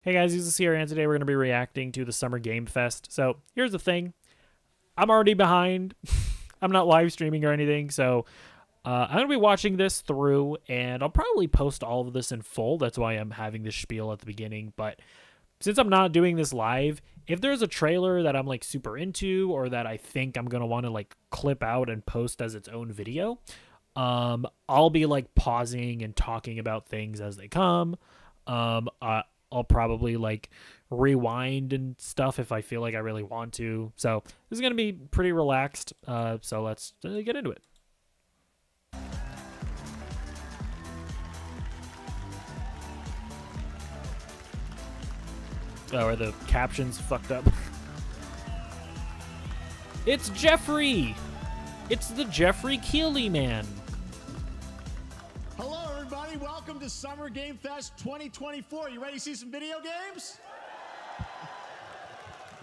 Hey guys, this is here, and today we're going to be reacting to the Summer Game Fest. So here's the thing. I'm already behind. I'm not live streaming or anything, so I'm going to be watching this through, and I'll probably post all of this in full. That's why I'm having this spiel at the beginning. But since I'm not doing this live, if there's a trailer that I'm like super into or that I think I'm going to want to like clip out and post as its own video, I'll be like pausing and talking about things as they come. I'll probably like rewind and stuff if I feel like I really want to. So this is going to be pretty relaxed. So let's get into it. Oh, are the captions fucked up? It's Jeffrey! It's the Jeffrey Keighley man. Hello, everybody. Welcome to Summer Game Fest 2024. You ready to see some video games?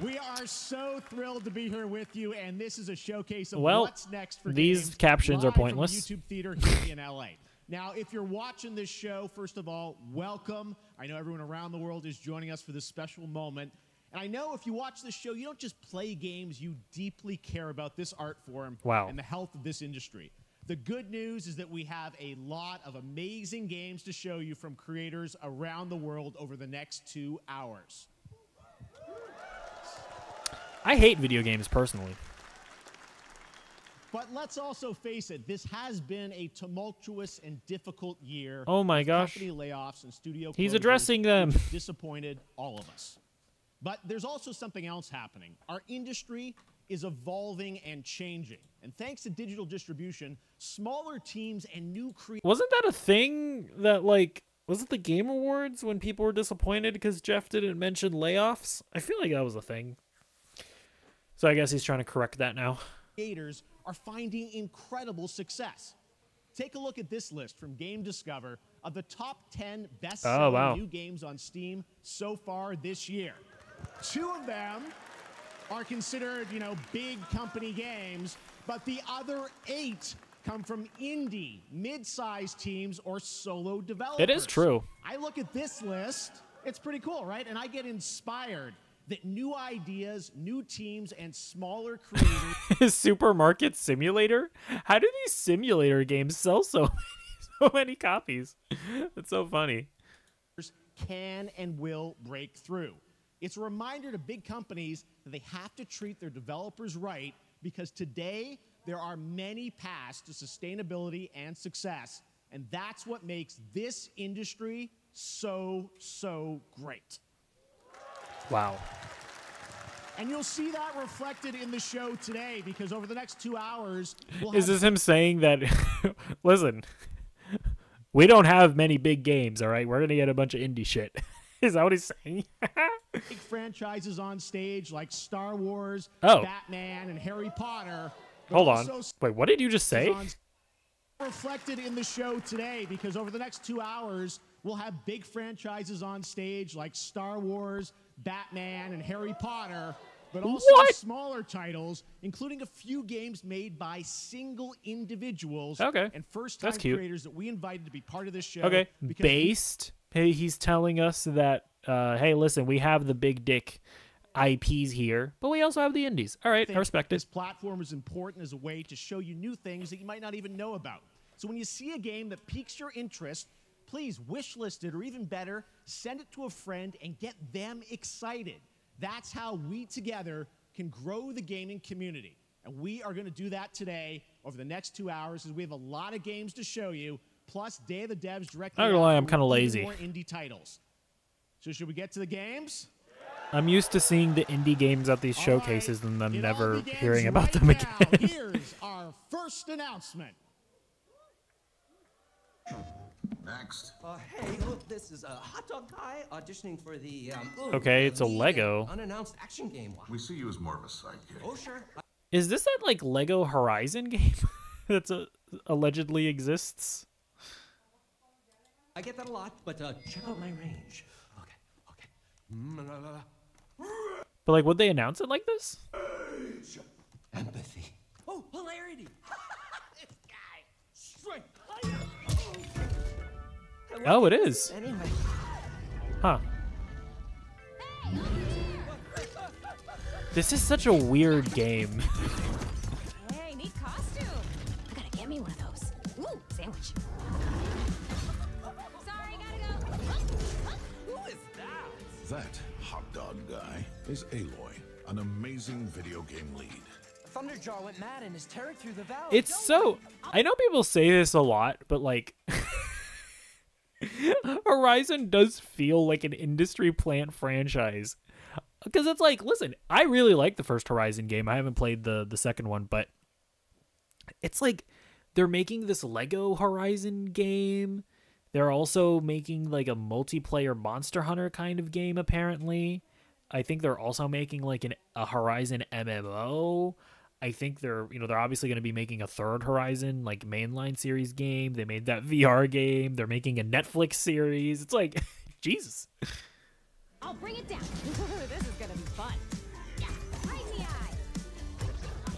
We are so thrilled to be here with you, and this is a showcase of what's next for these games captions are live from pointless. YouTube theater here in LA. Now, if you're watching this show, first of all, welcome. I know everyone around the world is joining us for this special moment. And I know if you watch this show, you don't just play games, you deeply care about this art form and the health of this industry. The good news is that we have a lot of amazing games to show you from creators around the world over the next 2 hours. I hate video games personally. But let's also face it, this has been a tumultuous and difficult year. Oh my gosh. Company layoffs and studio He's closures, addressing them. which disappointed all of us. But there's also something else happening. Our industry is evolving and changing. And thanks to digital distribution, smaller teams and new creators... Wasn't that a thing that, like, was it the Game Awards when people were disappointed because Jeff didn't mention layoffs? I feel like that was a thing. So I guess he's trying to correct that now. Creators are finding incredible success. Take a look at this list from Game Discover of the top 10 best-selling new games on Steam so far this year. 2 of them are considered, you know, big company games, but the other 8 come from indie, mid-sized teams or solo developers. It is true. I look at this list, it's pretty cool, right? And I get inspired that new ideas, new teams, and smaller creators... Supermarket Simulator? How do these simulator games sell so many copies? That's so funny. ...can and will break through. It's a reminder to big companies that they have to treat their developers right, because today there are many paths to sustainability and success, and that's what makes this industry so great. Wow. And you'll see that reflected in the show today, because over the next 2 hours... Is this him saying that, listen, we don't have many big games, all right? We're going to get a bunch of indie shit. Is that what he's saying? Big franchises on stage like Star Wars, Batman, and Harry Potter. Hold on. Wait, what did you just say? Reflected in the show today, because over the next 2 hours, we'll have big franchises on stage like Star Wars, Batman, and Harry Potter, but also smaller titles, including a few games made by single individuals and first-time creators that we invited to be part of this show. Okay, based. Hey, he's telling us that, hey, listen, we have the big dick IPs here, but we also have the indies. All right, I respect it. This platform is important as a way to show you new things that you might not even know about. So when you see a game that piques your interest, please wishlist it, or even better, send it to a friend and get them excited. That's how we together can grow the gaming community. And we are going to do that today over the next 2 hours, as we have a lot of games to show you, plus Day of the Devs directly. Not gonna lie, I'm kind of lazy. More indie titles. So should we get to the games? I'm used to seeing the indie games at these showcases and then never hearing about them again. Here's our first announcement. Next. Hey, look, this is a hot dog guy auditioning for the okay, it's a Lego unannounced action game. We see you as more of a sidekick. Oh, sure. Is this that like Lego Horizon game that's allegedly exists? I get that a lot, but check out my range. Okay. But like, would they announce it like this? Empathy. Oh, hilarity. This guy. Strength. Oh, it is. Anyway. Huh. This is such a weird game. Hey, neat costume. I gotta get me one of those. Ooh, sandwich. Sorry, gotta go. Who is that? That hot dog guy is Aloy, an amazing video game lead. Thunderjaw went mad and is tearing through the valley. It's so... I know people say this a lot, but like... Horizon does feel like an industry plant franchise. Because it's like, listen, I really like the first Horizon game. I haven't played the second one, but it's like they're making this Lego Horizon game. They're also making like a multiplayer Monster Hunter kind of game, apparently. I think they're also making like a Horizon MMO. I think they're obviously going to be making a third Horizon like mainline series game. They made that VR game. They're making a Netflix series. It's like, Jesus. I'll bring it down. This is gonna be fun. Yeah, right in the eye.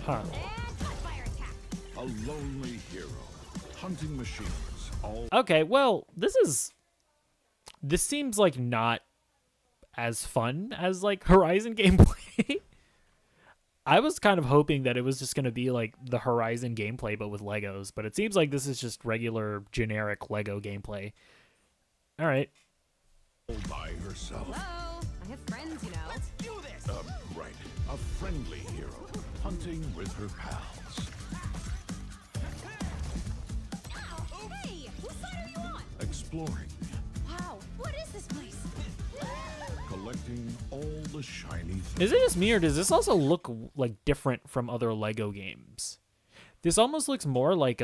Huh. And cut fire attack. A lonely hero, hunting machines, all Okay, well, this seems like not as fun as like Horizon gameplay. I was kind of hoping that it was just going to be like the Horizon gameplay but with Legos, but it seems like this is just regular generic Lego gameplay. All right. by herself. Hello, I have friends, you know. Let's do this. Right, a friendly hero, hunting with her pals, Hey, whose side are you on? exploring, Wow, what is this place? collecting all the shiny things. Is it just me or does this also look like different from other Lego games? This almost looks more like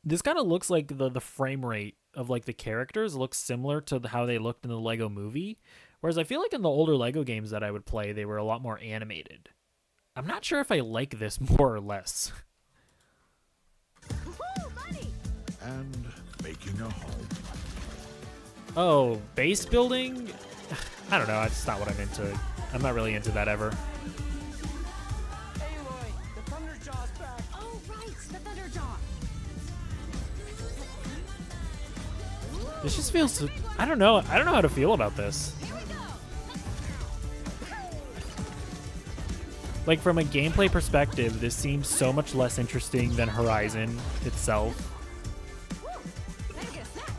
this kind of looks like the frame rate of like the characters looks similar to how they looked in the Lego movie, whereas I feel like in the older Lego games that I would play they were a lot more animated. I'm not sure if I like this more or less. Ooh, money! And making a home. Oh, base building? I don't know, that's not what I'm into. I'm not really into that ever. Aloy, the Thunderjaw's back. Oh, right, the Thunderjaw. This just feels so, I don't know how to feel about this. Here we go. Like from a gameplay perspective, this seems so much less interesting than Horizon itself. Woo, better get a snack.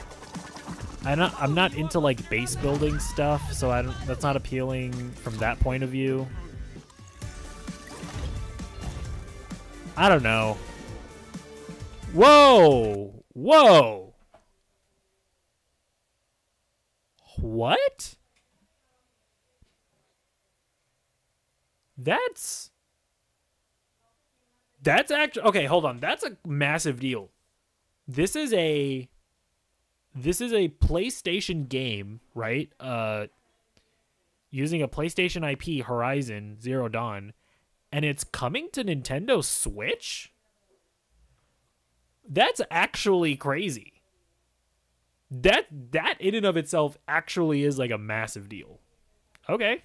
I'm not into like base building stuff, so that's not appealing from that point of view. I don't know. Whoa! Whoa! What? That's actually okay, hold on. That's a massive deal. This is a PlayStation game, right? Using a PlayStation IP, Horizon Zero Dawn, and it's coming to Nintendo Switch? That's actually crazy. That in and of itself actually is like a massive deal. Okay.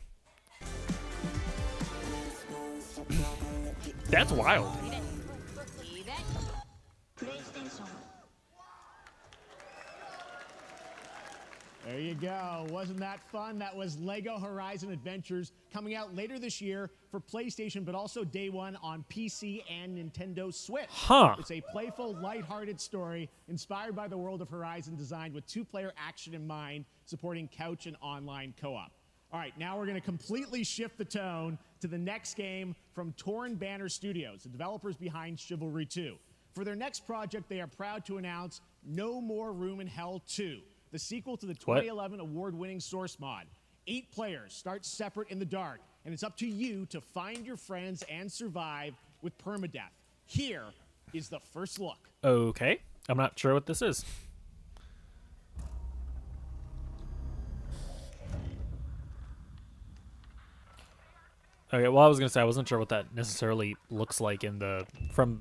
That's wild. Leave it. There you go. Wasn't that fun? That was Lego Horizon Adventures coming out later this year for PlayStation, but also day one on PC and Nintendo Switch. Huh. It's a playful, lighthearted story inspired by the world of Horizon, designed with two-player action in mind, supporting couch and online co-op. All right, now we're going to completely shift the tone to the next game from Torn Banner Studios, the developers behind Chivalry 2. For their next project, they are proud to announce No More Room in Hell 2, the sequel to the 2011 award-winning Source mod. 8 players start separate in the dark, and it's up to you to find your friends and survive with permadeath. Here is the first look. Okay. I'm not sure what this is. Okay, well, I was gonna say I wasn't sure what that necessarily looks like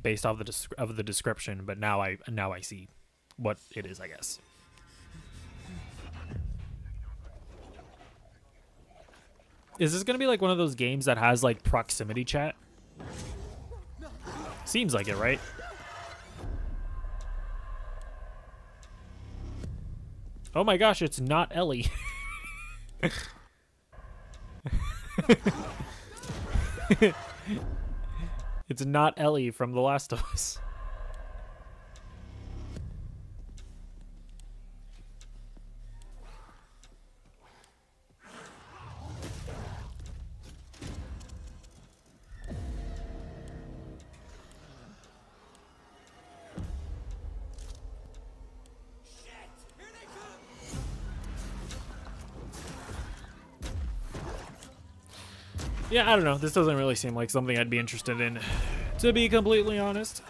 based off the description, but now I see what it is, I guess. Is this gonna be like one of those games that has like proximity chat? Seems like it, right? Oh my gosh, it's not Ellie. It's not Ellie from The Last of Us. Yeah, I don't know. This doesn't really seem like something I'd be interested in, to be completely honest.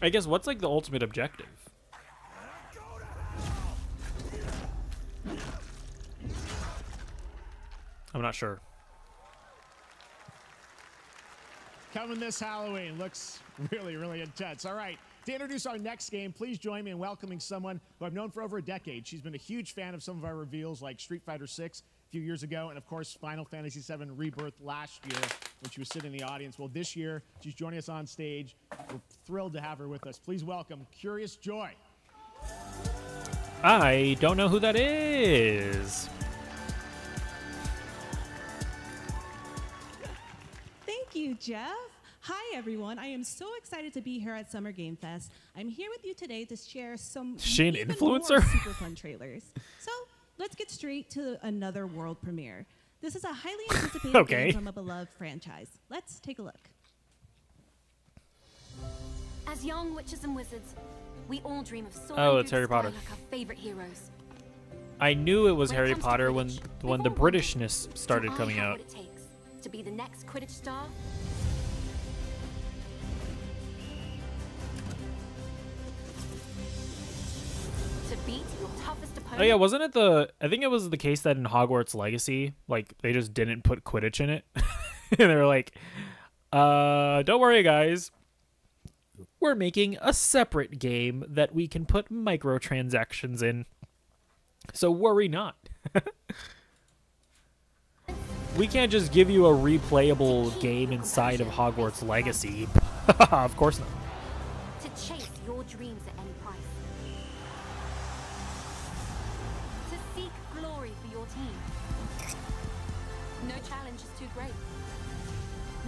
I guess what's like the ultimate objective? I'm not sure. Coming this Halloween. Looks really, really intense. All right. To introduce our next game, please join me in welcoming someone who I've known for over a decade. She's been a huge fan of some of our reveals like Street Fighter 6 a few years ago, and of course Final Fantasy 7 Rebirth last year when she was sitting in the audience. Well, this year she's joining us on stage. We're thrilled to have her with us. Please welcome Curious Joy. I don't know who that is. Thank you, Jeff. Hi, everyone. I am so excited to be here at Summer Game Fest. I'm here with you today to share some Is she an even influencer? more super fun trailers. So let's get straight to another world premiere. This is a highly anticipated Okay. game from a beloved franchise. Let's take a look. As young witches and wizards, we all dream of soaring Oh, through it's the Harry sky Potter. like our favorite heroes. I knew it was When it Harry comes to Potter when Quidditch, the we've all wondered, Britishness started do I coming have out. what it takes to be the next Quidditch star? To beat your toughest opponent? Oh yeah, wasn't it I think it was the case that in Hogwarts Legacy, like they just didn't put Quidditch in it. And they were like, don't worry guys. We're making a separate game that we can put microtransactions in. So worry not. We can't just give you a replayable game inside of Hogwarts Legacy. Of course not. To chase your dreams at any price. To seek glory for your team. No challenge is too great.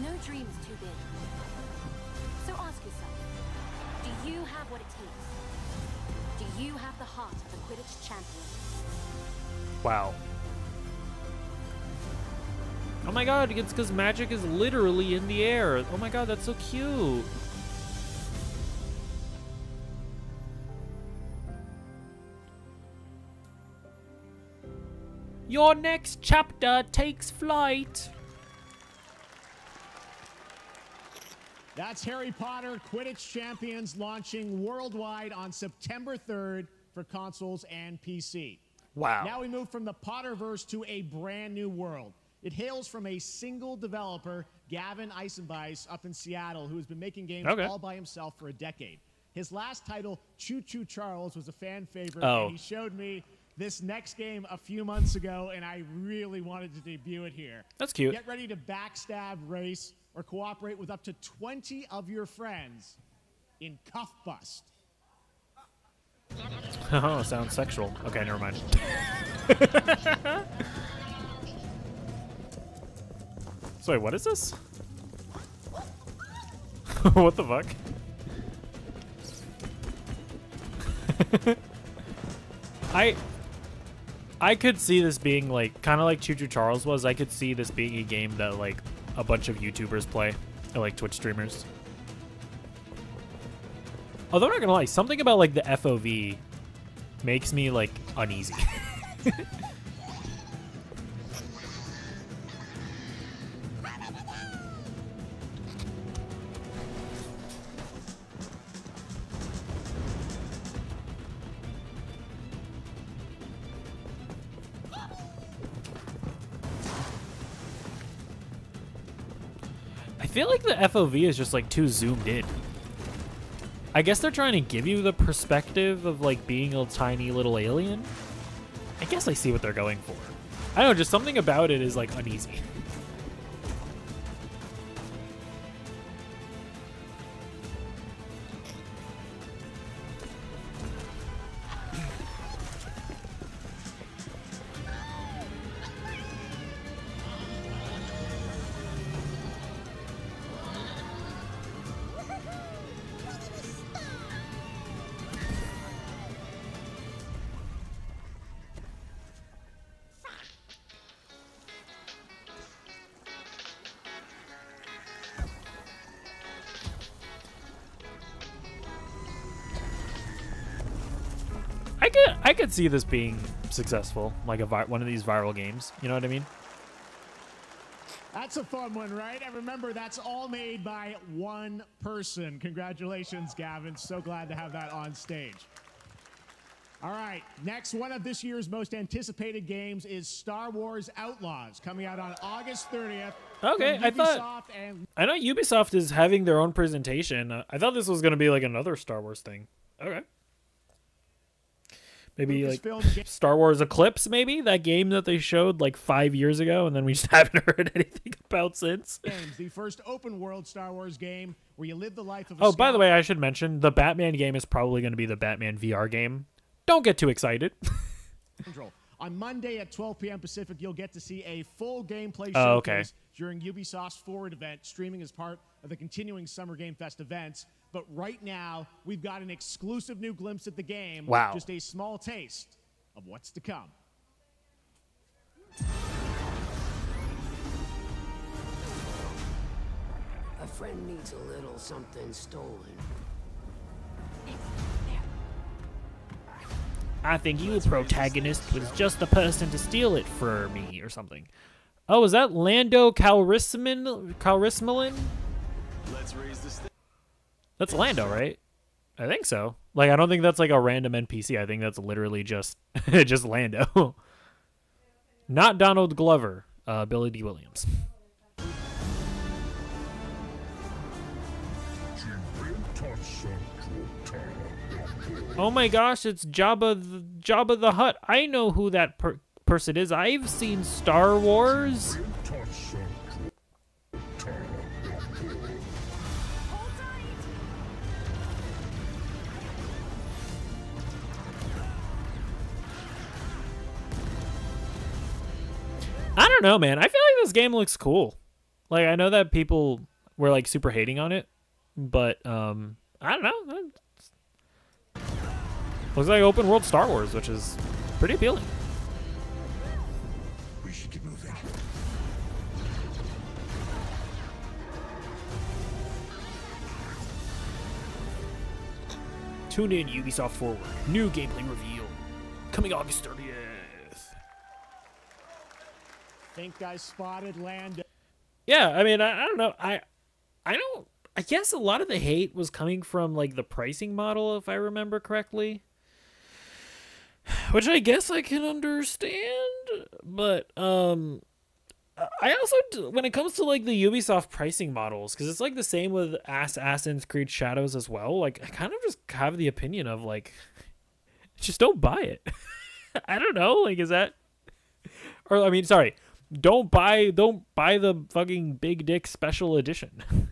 No dream is too big. So ask yourself, do you have what it takes? Do you have the heart of a Quidditch champion? Wow. Oh my god, it's because magic is literally in the air. Oh my god, that's so cute. Your next chapter takes flight. That's Harry Potter Quidditch Champions launching worldwide on September 3rd for consoles and PC. Wow. Now we move from the Potterverse to a brand new world. It hails from a single developer, Gavin Eisenbeis, up in Seattle, who has been making games all by himself for a decade. His last title, Choo Choo Charles, was a fan favorite, and he showed me this next game a few months ago, and I really wanted to debut it here. That's cute. Get ready to backstab, race, or cooperate with up to 20 of your friends in Cuff Bust. Oh, sounds sexual. Okay, never mind. So wait, what is this? What the fuck? I could see this being like kind of like Choo Choo Charles was. I could see this being a game that like a bunch of YouTubers play, or like Twitch streamers. Although I'm not gonna lie, something about like the FOV makes me like uneasy. I feel like the FOV is just like too zoomed in. I guess they're trying to give you the perspective of like being a tiny little alien. I guess I see what they're going for. I don't know, just something about it is like uneasy. I could see this being successful, like one of these viral games. You know what I mean? That's a fun one, right? And remember, that's all made by one person. Congratulations, Gavin. So glad to have that on stage. All right, next one of this year's most anticipated games is Star Wars Outlaws, coming out on August 30th. Okay, I know Ubisoft is having their own presentation. I thought this was going to be like another Star Wars thing. Okay. Maybe like Star Wars Eclipse, maybe? That game that they showed like 5 years ago and then we just haven't heard anything about since. The first open world Star Wars game where you live the life of Oh, by the way, I should mention, the Batman game is probably going to be the Batman VR game. Don't get too excited. On Monday at 12 p.m. Pacific, you'll get to see a full gameplay showcase during Ubisoft's Forward event, streaming as part of the continuing Summer Game Fest events. But right now, we've got an exclusive new glimpse at the game. Wow. Just a small taste of what's to come. A friend needs a little something stolen. I think you, protagonist, was just the person to steal it for me, or something. Oh, is that Lando Calrissian? Let's raise the That's Lando, right? I think so. Like, I don't think that's like a random NPC. I think that's literally just just Lando. Not Donald Glover, Billy D. Williams. Oh my gosh, it's Jabba the Hutt. I know who that person is. I've seen Star Wars. I don't know, man. I feel like this game looks cool. Like, I know that people were like super hating on it, but I don't know. Looks like open world Star Wars, which is pretty appealing. We should get moving. Tune in Ubisoft Forward. New gameplay reveal. Coming August 30th. Think I spotted Lando. Yeah, I mean, I don't know. I guess a lot of the hate was coming from like the pricing model, if I remember correctly. Which I guess I can understand, but I also, when it comes to like the Ubisoft pricing models, because it's like the same with Assassin's Creed Shadows as well, like I kind of just have the opinion of like, just don't buy it. I don't know, like is that, or I mean, sorry, don't buy the fucking big dick special edition.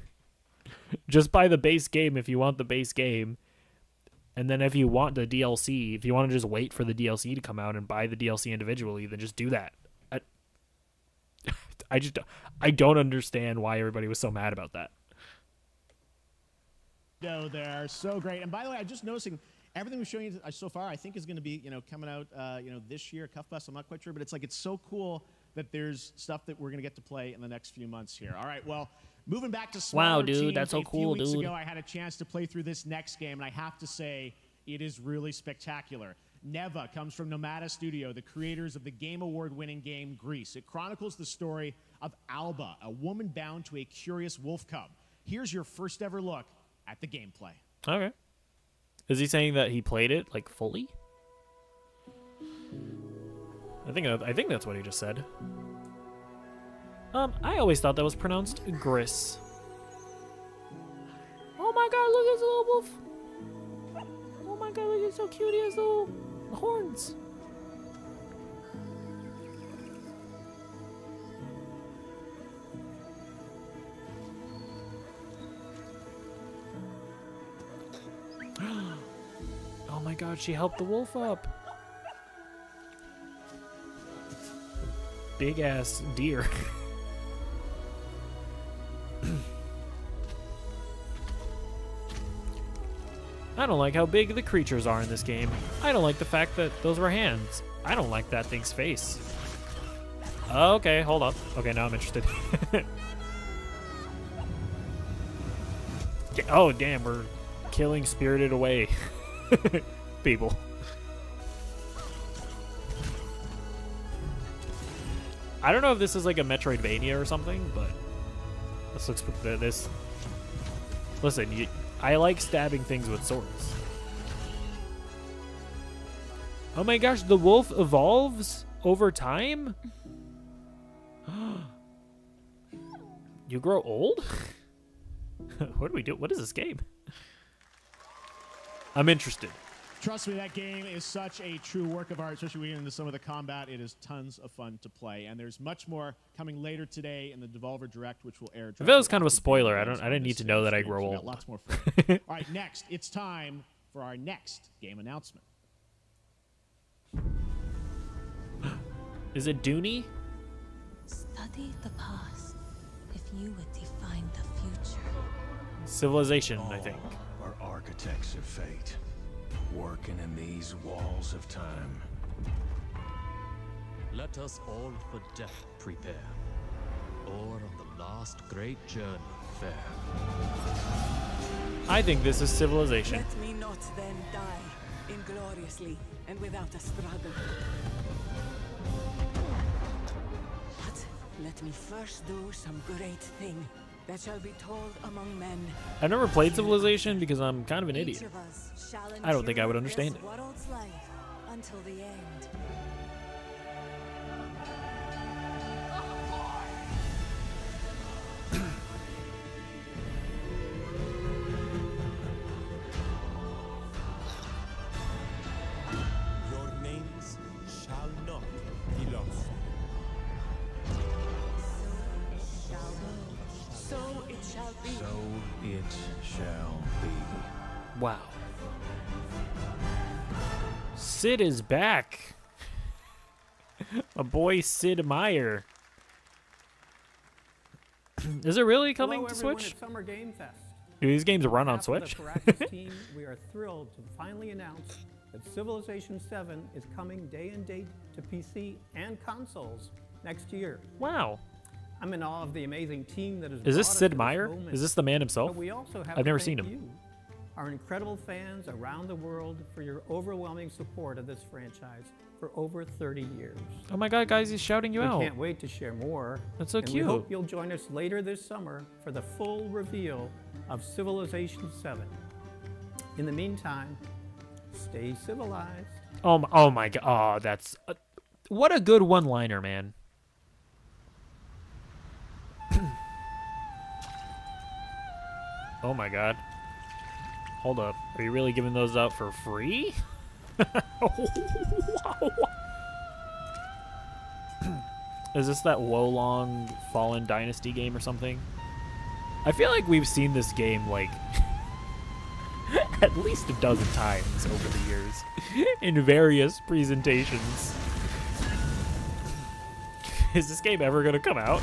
Just buy the base game if you want the base game. And then if you want the DLC, if you want to just wait for the DLC to come out and buy the DLC individually, then just do that. I don't understand why everybody was so mad about that. No, they're so great. And by the way, I'm just noticing everything we're showing you so far, I think is going to be, coming out, this year, Cuff Bus. I'm not quite sure, but it's like, it's so cool that there's stuff that we're going to get to play in the next few months here. All right, well, moving back to smaller dude, teams, that's so cool, a few weeks dude. ago, I had a chance to play through this next game, and I have to say, it is really spectacular. Neva comes from Nomada Studio, the creators of the Game Award-winning game Grease. It chronicles the story of Alba, a woman bound to a curious wolf cub. Here's your first ever look at the gameplay. Okay. Is he saying that he played it like fully? I think that's what he just said. I always thought that was pronounced Gris. Oh my god, look at this little wolf. Oh my god, look, he's so cute. He has little horns. Oh my god, she helped the wolf up. Big ass deer. I don't like how big the creatures are in this game. I don't like the fact that those were hands. I don't like that thing's face. Okay, hold up. Okay, now I'm interested. Oh, damn, we're killing Spirited Away people. I don't know if this is like a Metroidvania or something, but this looks this. Listen, I like stabbing things with swords. Oh my gosh, the wolf evolves over time? You grow old? What do we do? What is this game? I'm interested. Trust me, that game is such a true work of art, especially when we get into some of the combat. It is tons of fun to play, and there's much more coming later today in the Devolver Direct, which will air. If that was kind of a spoiler, I didn't need to know that I grow old. Lots more fun. All right, next, it's time for our next game announcement. Is it Dooney? Study the past if you would define the future. Civilization, I think. Are architects of fate, working in these walls of time. Let us all for death prepare, or on the last great journey fare. I think this is Civilization. Let me not then die ingloriously and without a struggle. But let me first do some great thing that shall be told among men. I've never played Civilization because I'm kind of an idiot. I don't think I would understand it. World's life until the end. Your names shall not be lost. So it shall be. So it shall be. Wow. Sid is back. My boy Sid Meier. Is it really coming Hello, to everyone Switch? at Summer Game Fest. Do these games run on On behalf of Switch? the Caracas team, we are thrilled to finally announce that Civilization 7 is coming day and date to PC and consoles next year. Wow. I'm in awe of the amazing team that is. Is this Sid Meier? Is this the man himself? But we also have I've to never thank seen him. You, our incredible fans around the world, for your overwhelming support of this franchise for over 30 years. Oh my god, guys, he's shouting you out. We can't wait to share more. That's so and cute. We hope you'll join us later this summer for the full reveal of Civilization 7. In the meantime, stay civilized. Oh my god. Oh, that's what a good one-liner, man. Oh my god. Hold up. Are you really giving those out for free? Is this that Wolong Fallen Dynasty game or something? I feel like we've seen this game like at least a dozen times over the years in various presentations. Is this game ever gonna come out?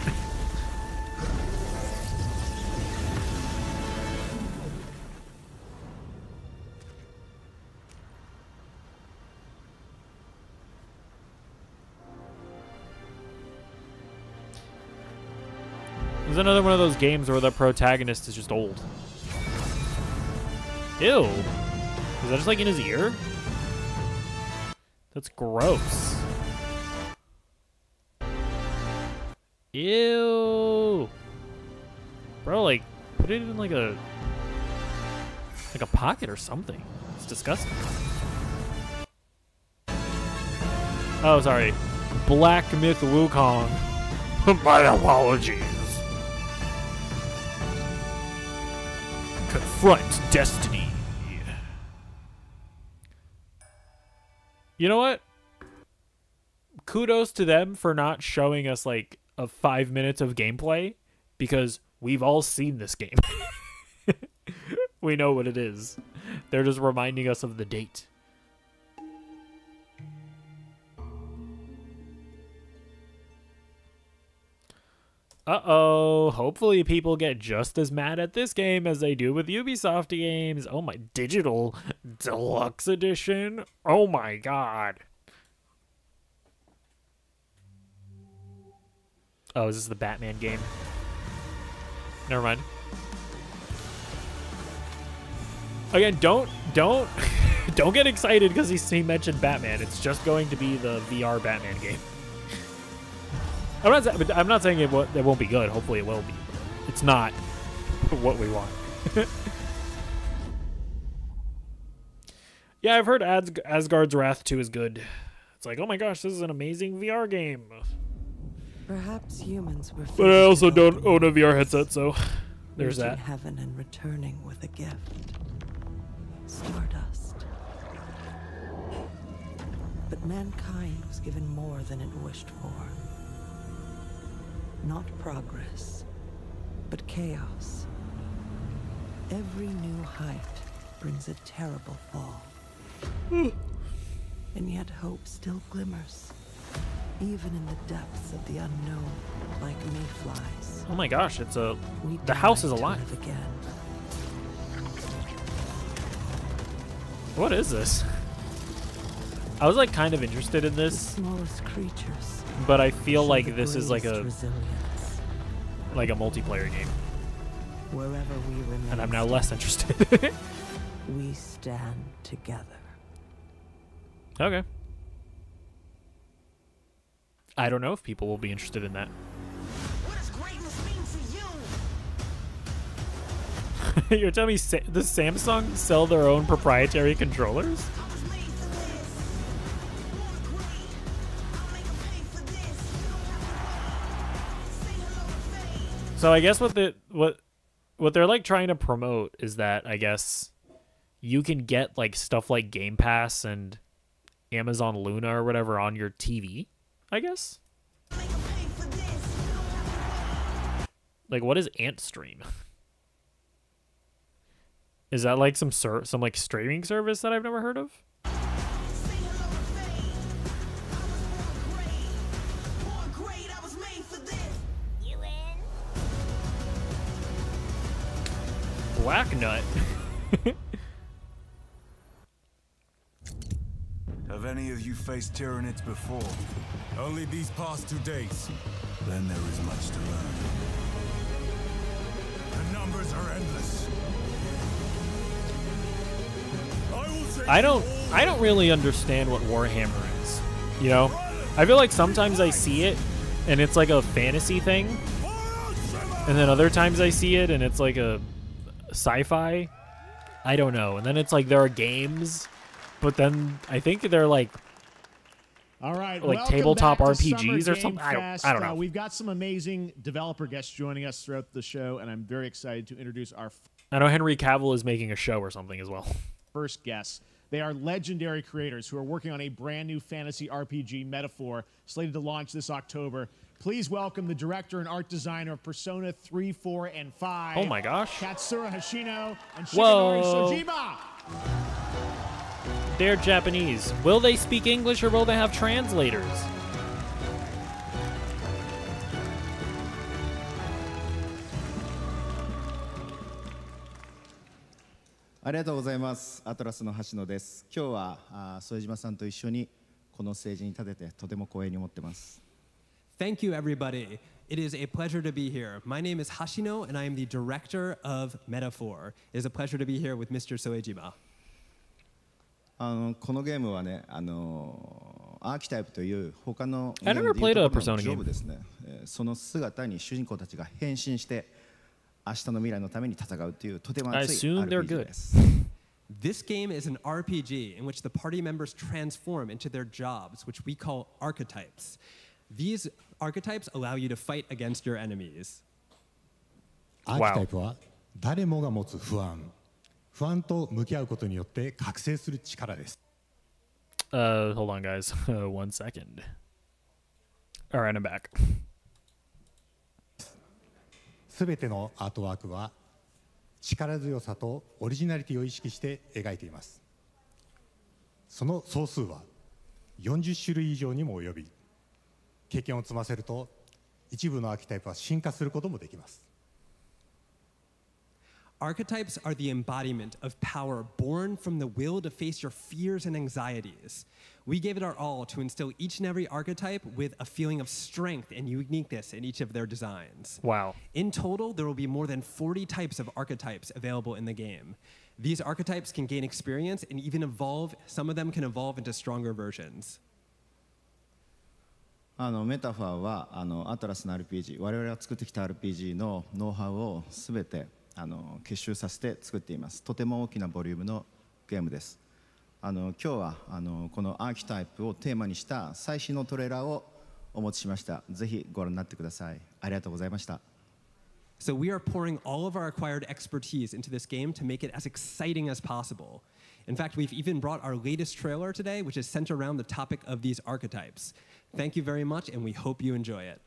There's another one of those games where the protagonist is just old. Ew. Is that just like in his ear? That's gross. Ew. Bro, like, put it in like a pocket or something. It's disgusting. Oh, sorry. Black Myth Wukong. My apologies. Confront destiny. You know what? Kudos to them for not showing us like a 5 minutes of gameplay, because we've all seen this game. We know what it is. They're just reminding us of the date. Uh-oh. Hopefully people get just as mad at this game as they do with Ubisoft games. Oh my, digital deluxe edition. Oh my god. Oh, is this the Batman game? Never mind. Again, don't don't get excited because he mentioned Batman. It's just going to be the VR Batman game. I'm not saying it won't be good. Hopefully it will be. It's not what we want. Yeah, I've heard Asgard's Wrath 2 is good. It's like, oh my gosh, this is an amazing VR game. Perhaps humans were. But I also don't own a VR headset, so there's reaching that. Heaven and returning with a gift. Stardust. But mankind was given more than it wished for. Not progress, but chaos. Every new height brings a terrible fall. And yet hope still glimmers, even in the depths of the unknown, like mayflies. Oh my gosh, it's the house is alive. Again. What is this? I was like kind of interested in this, Smallest creatures, but I feel like this is like greatest a multiplayer game, wherever we remain, and I'm now less interested. we stand together. Okay. I don't know if people will be interested in that. What does greatness mean for you? You're telling me does Samsung sell their own proprietary controllers? So I guess what they're like trying to promote is that I guess you can get like stuff like Game Pass and Amazon Luna or whatever on your TV, I guess. Like, what is Antstream? Is that like some like streaming service that I've never heard of? Whack nut. Have any of you faced Tyranids before? Only these past 2 days. Then there is much to learn. The numbers are endless. I don't really understand what Warhammer is. You know? I feel like sometimes I see it and it's like a fantasy thing. And then other times I see it and it's like a sci-fi. I don't know. And then it's like there are games, but then I think they're like all right, like tabletop RPGs or something. I don't know. We've got some amazing developer guests joining us throughout the show, and I'm very excited to introduce our I know Henry Cavill is making a show or something as well. First guests. They are legendary creators who are working on a brand new fantasy RPG, Metaphor, slated to launch this October. Please welcome the director and art designer of Persona 3, 4, and 5. Oh my gosh. Katsura Hashino and Whoa. Shigenori Sojima. They're Japanese. Will they speak English or will they have translators?ありがとうございます。アトラスの橋野です。今日は副島さんと一緒にこのステージに立ててとても光栄に思ってます。Thank you, everybody. It is a pleasure to be here. My name is Hashino, and I am the director of Metaphor. It is a pleasure to be here with Mr. Soejima. このゲームはね、アーキタイプという他の I never played a Persona game. ですね。その姿に主人公たちが変身して明日の未来のために戦うというとても熱い RPG です。This game is an RPG in which the party members transform into their jobs, which we call archetypes. These archetypes allow you to fight against your enemies. アーキタイプは誰もが持つ不安と向き合うことによって覚醒する力です。Hold on, guys. 1 second. All right, I'm back. すべてのアートワークは力強さとオリジナリティを意識して描いています。その総数は40種類以上にも及び、経験を積ませると一部のアーキタイプは進化することもできます。Archetypes are the embodiment of power born from the will to face your fears and anxieties. We gave it our all to instill each and every archetype with a feeling of strength and uniqueness in each of their designs. Wow. In total, there will be more than 40 types of archetypes available in the game. These archetypes can gain experience and even evolve. Some of them can evolve into stronger versions. メタファーはアトラスの RPG、我々が作ってきた RPG のノウハウをすべて結集させて作っています。とても大きなボリュームのゲームです。今日はこのアーキタイプをテーマにした最新のトレーラーをお持ちしました。ぜひご覧になってください。ありがとうございました。So we are pouring all of our acquired expertise into this game to make it as exciting as possible. In fact, we've even brought our latest trailer today, which is centered around the topic of these archetypes. Thank you very much, and we hope you enjoy it.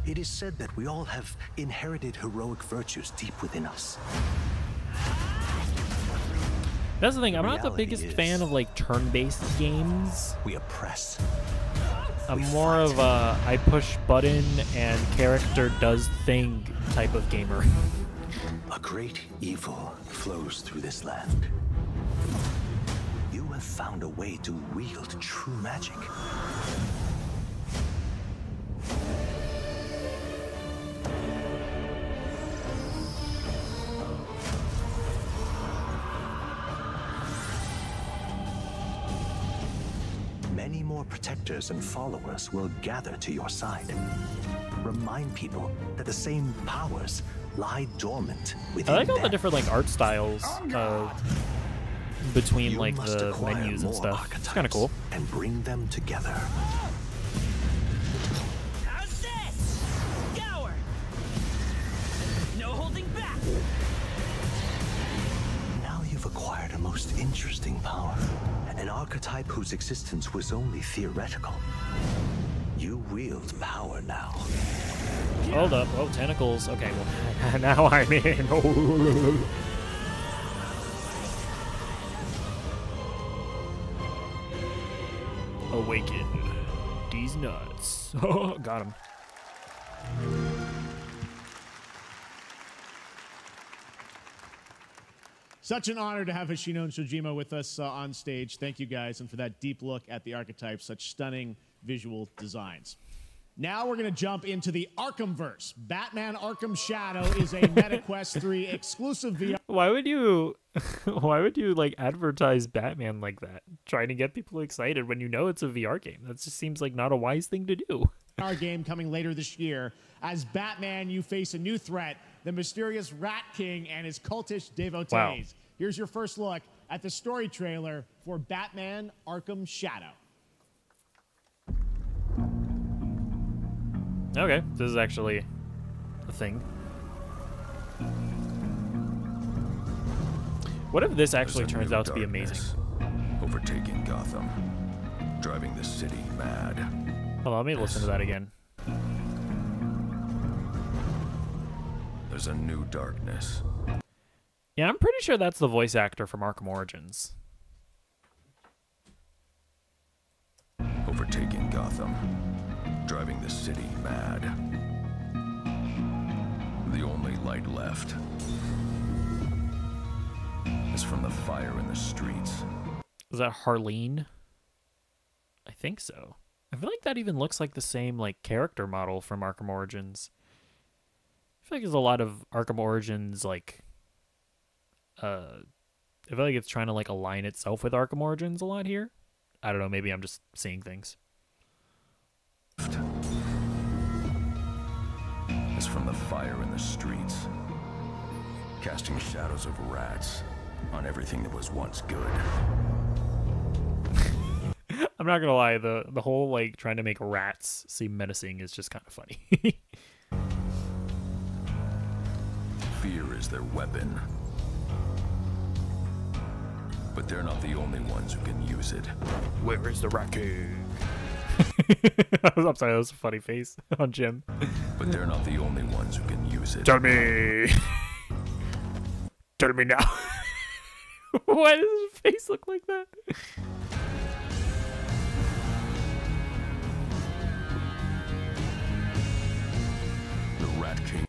It is said that we all have inherited heroic virtues deep within us. That's the thing. I'm not the biggest fan of like turn-based games. We oppress. I'm more of a I push button and character does thing type of gamer. A great evil flows through this land. You have found a way to wield true magic. Many more protectors and followers will gather to your side. Remind people that the same powers lie dormant within I like all them. the different like art styles between like the menus and stuff. It's kind of cool. And bring them together. How's this? Gower! No holding back! Now you've acquired a most interesting power. An archetype whose existence was only theoretical. You wield power now. Hold up. Oh, tentacles. Okay, well, now I'm in. Awaken these nuts. Oh, got him. Such an honor to have Hoshino and Shojima with us on stage. Thank you guys, and for that deep look at the archetypes, such stunning visual designs. Now we're going to jump into the Arkhamverse. Batman Arkham Shadow is a MetaQuest 3 exclusive VR. Why would you like advertise Batman like that? Trying to get people excited when you know it's a VR game. That just seems like not a wise thing to do. Our game coming later this year. As Batman, you face a new threat, the mysterious Rat King and his cultish devotees. Wow. Here's your first look at the story trailer for Batman Arkham Shadow. Okay, this is actually a thing. What if this actually turns out to be amazing? Overtaking Gotham, driving the city mad. Hold on, let me listen to that again. There's a new darkness. Yeah, I'm pretty sure that's the voice actor from Arkham Origins. Overtaking Gotham, driving the city mad. The only light left is from the fire in the streets. Is that Harleen? I think so. I feel like that even looks like the same like character model from Arkham Origins. I feel like there's a lot of Arkham Origins like I feel like it's trying to like align itself with Arkham Origins a lot here. I don't know, maybe I'm just seeing things. Is from the fire in the streets, casting shadows of rats on everything that was once good. I'm not gonna lie, the whole like trying to make rats seem menacing is just kind of funny. Fear is their weapon. But they're not the only ones who can use it. Where is the Rat King? I'm sorry, that was a funny face on Jim. But they're not the only ones who can use it. Tell me. Tell me now. Why does his face look like that? The Rat King.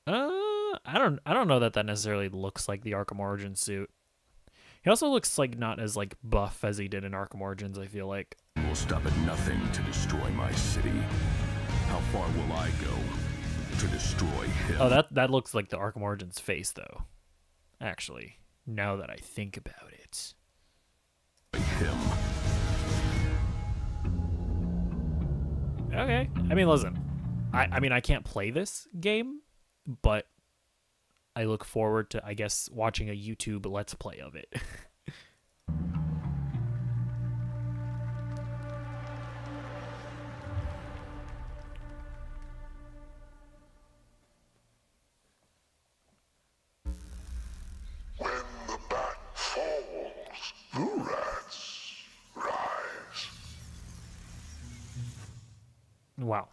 I don't know that necessarily looks like the Arkham Origins suit. He also looks like not as like buff as he did in Arkham Origins, I feel like. Will stop at nothing to destroy my city. How far will I go to destroy him? Oh, that looks like the Arkham Origins face, though. Actually, now that I think about it. Him. Okay. I mean, listen. I mean, I can't play this game, but I look forward to, I guess, watching a YouTube Let's Play of it. When the bat falls, the rats rise. Wow.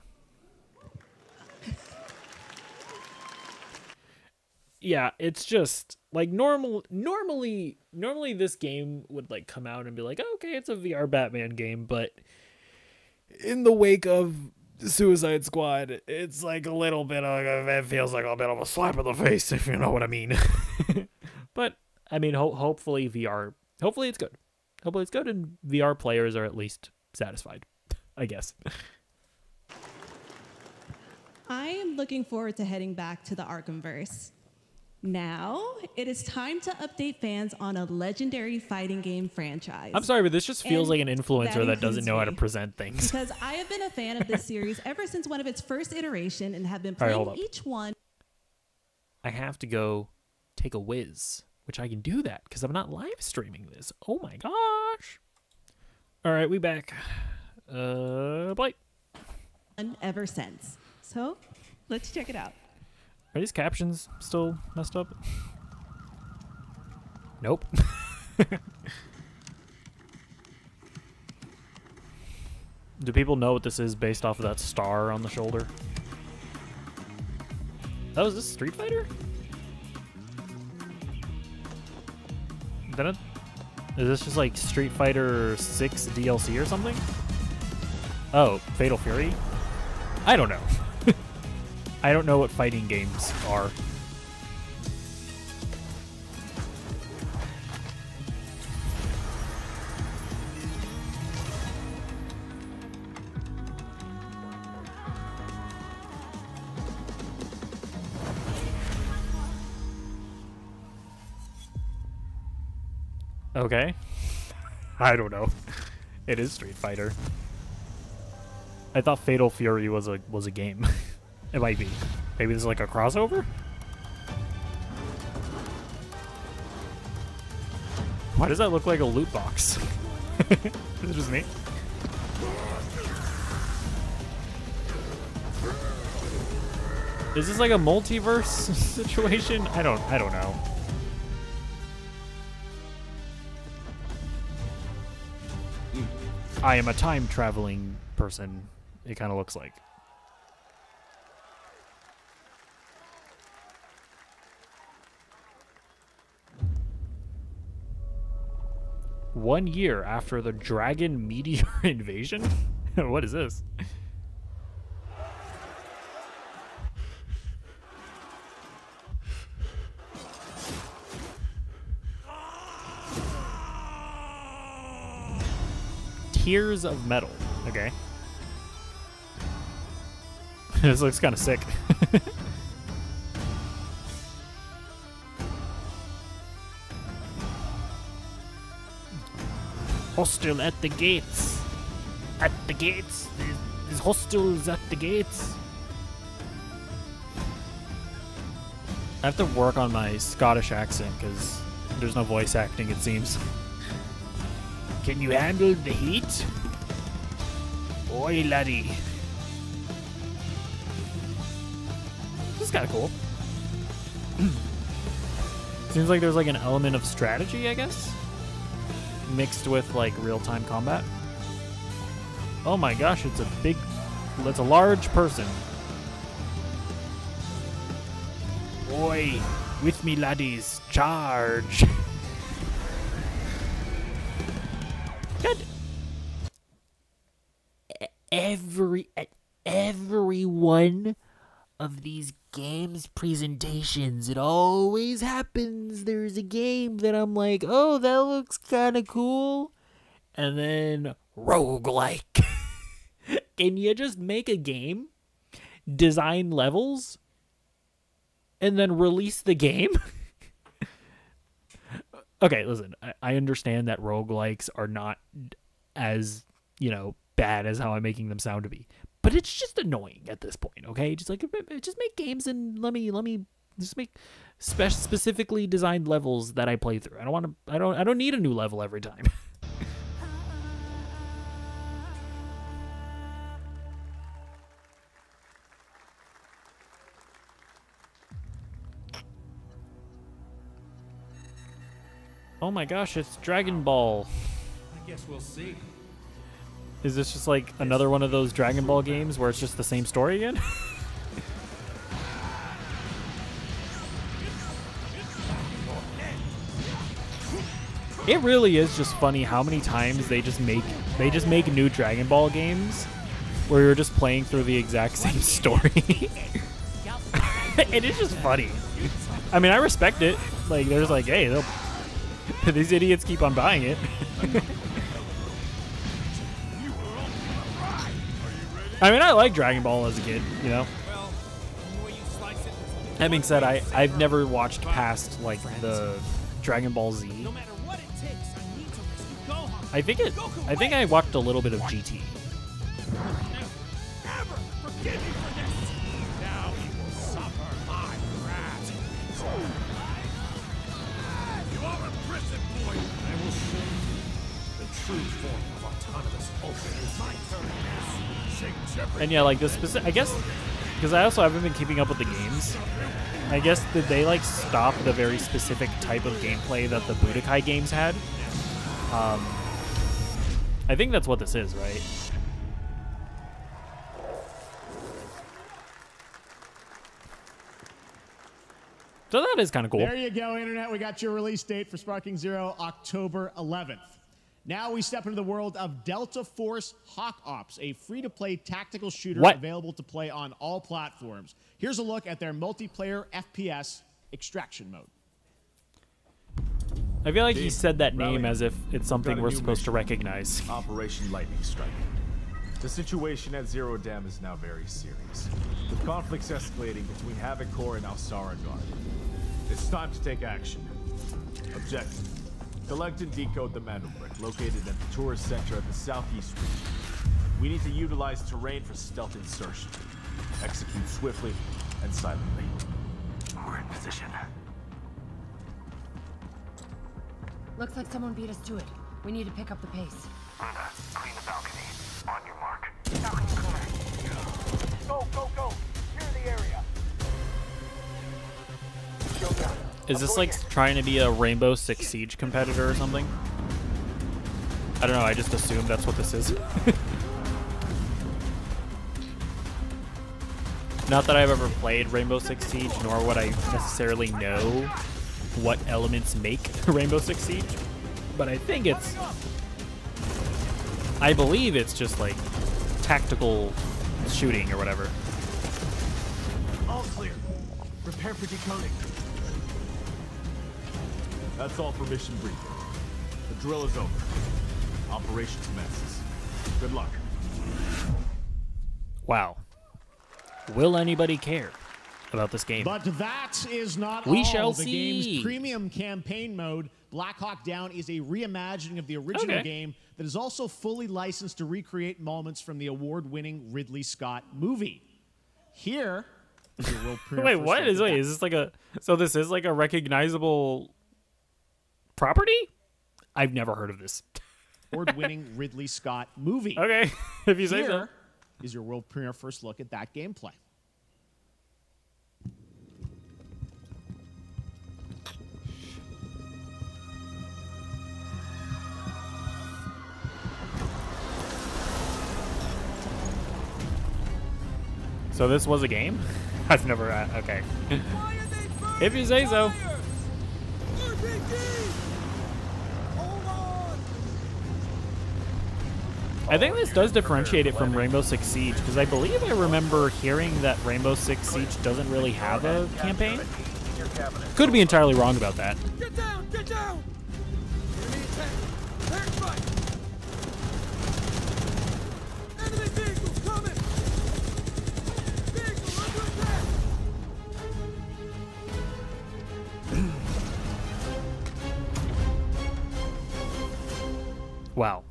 Yeah, it's just like normally this game would like come out and be like, okay, it's a VR Batman game, but in the wake of Suicide Squad, it's like a little bit of, it feels like a bit of a slap in the face, if you know what I mean. But I mean, hopefully it's good. Hopefully it's good, and VR players are at least satisfied, I guess. I am looking forward to heading back to the Arkhamverse. Now, it is time to update fans on a legendary fighting game franchise. I'm sorry, but this just feels like an influencer that doesn't includes know how to me. present things. Because I have been a fan of this series ever since one of its first iteration and have been All right, playing hold up. each one. I have to go take a whiz, which I can do that because I'm not live streaming this. Oh my gosh. All right, we back. Blake. Ever since. So, let's check it out. Are these captions still messed up? Nope. Do people know what this is based off of that star on the shoulder? Oh, is this Street Fighter? Is this just like Street Fighter 6 DLC or something? Oh, Fatal Fury? I don't know. I don't know what fighting games are. Okay. I don't know. It is Street Fighter. I thought Fatal Fury was a game. It might be. Maybe this is like a crossover? Why does that look like a loot box? Is it just me? Is this like a multiverse situation? I don't know. I am a time traveling person, it kind of looks like. One year after the dragon meteor invasion? What is this? Tears of Metal. Okay. This looks kind of sick. Hostile at the gates. At the gates. There's hostiles at the gates. I have to work on my Scottish accent because there's no voice acting, it seems. Can you handle the heat? Oi, laddie. This is kind of cool. Seems like there's like an element of strategy, I guess. mixed with like real-time combat. Oh my gosh, that's a large person. Oi, with me laddies, charge. God. Every one of these games presentations, it always happens. There's a game that I'm like, oh, that looks kind of cool. And then roguelike. Can you just make a game, design levels, and then release the game? Okay, listen, I understand that roguelikes are not as, bad as how I'm making them sound to be. But it's just annoying at this point, okay? Just make games and let me just make specifically designed levels that I play through. I don't need a new level every time. Oh my gosh, it's Dragon Ball. I guess we'll see. Is this just like another one of those Dragon Ball games where it's just the same story again? It really is just funny how many times they just make new Dragon Ball games where you're just playing through the exact same story. And it's just funny. I mean, I respect it. Like, there's like, hey, these idiots keep on buying it. I mean, I like Dragon Ball as a kid, That being said, I've never watched past like the Dragon Ball Z. I think I watched a little bit of GT. And yeah, like this specific, I guess, because I also haven't been keeping up with the games. I guess did they like stop the very specific type of gameplay that the Budokai games had? I think that's what this is, right? So that is kind of cool. There you go, Internet. We got your release date for Sparking Zero, October 11th. Now we step into the world of Delta Force Hawk Ops, a free-to-play tactical shooter available to play on all platforms. Here's a look at their multiplayer FPS extraction mode. I feel like he said that name as if it's something we're supposed to recognize. Operation Lightning Strike. The situation at Zero Dam is now very serious, with conflicts escalating between Havoc Corps and Alsara Guard. It's time to take action. Objective: collect and decode the Mandel Brick located at the tourist center at the southeast region. We need to utilize terrain for stealth insertion. Execute swiftly and silently. We're in position. Looks like someone beat us to it. We need to pick up the pace. Luna, clean the balcony. On your mark. Go, go, go! Clear the area. Is this like trying to be a Rainbow Six Siege competitor or something? I don't know, I just assumed that's what this is. Not that I've ever played Rainbow Six Siege, nor would I necessarily know what elements make Rainbow Six Siege, but I think I believe it's just like tactical shooting or whatever. All clear. Prepare for decoding. That's all for mission briefing. The drill is over. Operation commences. Good luck. Wow. Will anybody care about this game? But that is not all. We shall the see. game's premium campaign mode, Black Hawk Down, is a reimagining of the original game that is also fully licensed to recreate moments from the award-winning Ridley Scott movie. Here, is your world premiere. Wait, is this like a? So this is like a recognizable property? I've never heard of this. Award-winning Ridley Scott movie. Okay, if you say so. Here is your world premiere first look at that gameplay. So this was a game? I've never... okay. If you say so. I think this does differentiate it from Rainbow Six Siege, because I believe I remember hearing that Rainbow Six Siege doesn't really have a campaign. Could be entirely wrong about that. Get down! Get down! Enemy attack! Attack fight! Enemy vehicles coming! Vehicle under attack! Wow.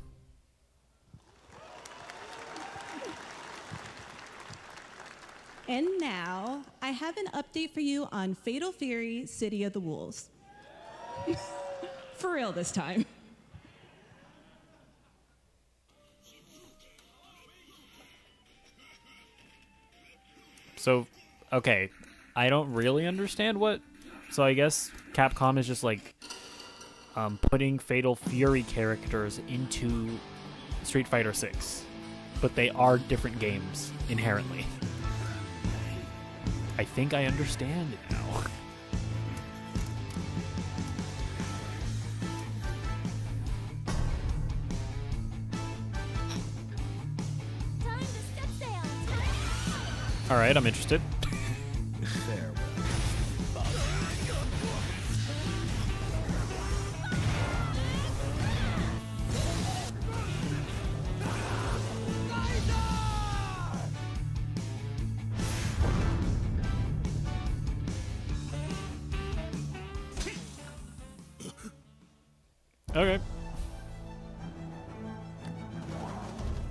And now, I have an update for you on Fatal Fury: City of the Wolves. For real this time. So, okay, I don't really understand what... So I guess Capcom is just like putting Fatal Fury characters into Street Fighter 6, but they are different games inherently. I think I understand it now. All right, I'm interested. Okay.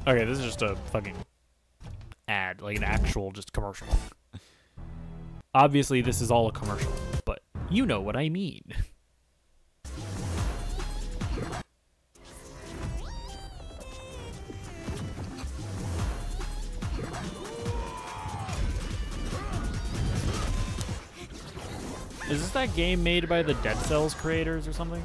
Okay, this is just a fucking ad, like an actual just commercial. Obviously, this is all a commercial, but you know what I mean. Is this that game made by the Dead Cells creators or something?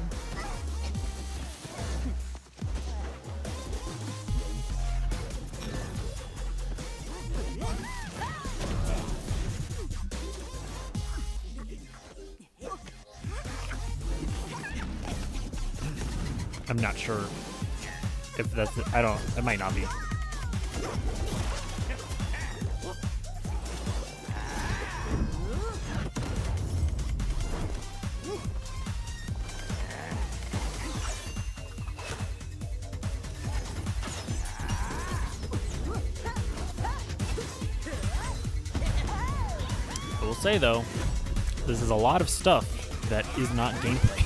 I'm not sure if that's... it might not be. I will say, though, this is a lot of stuff that is not gameplay.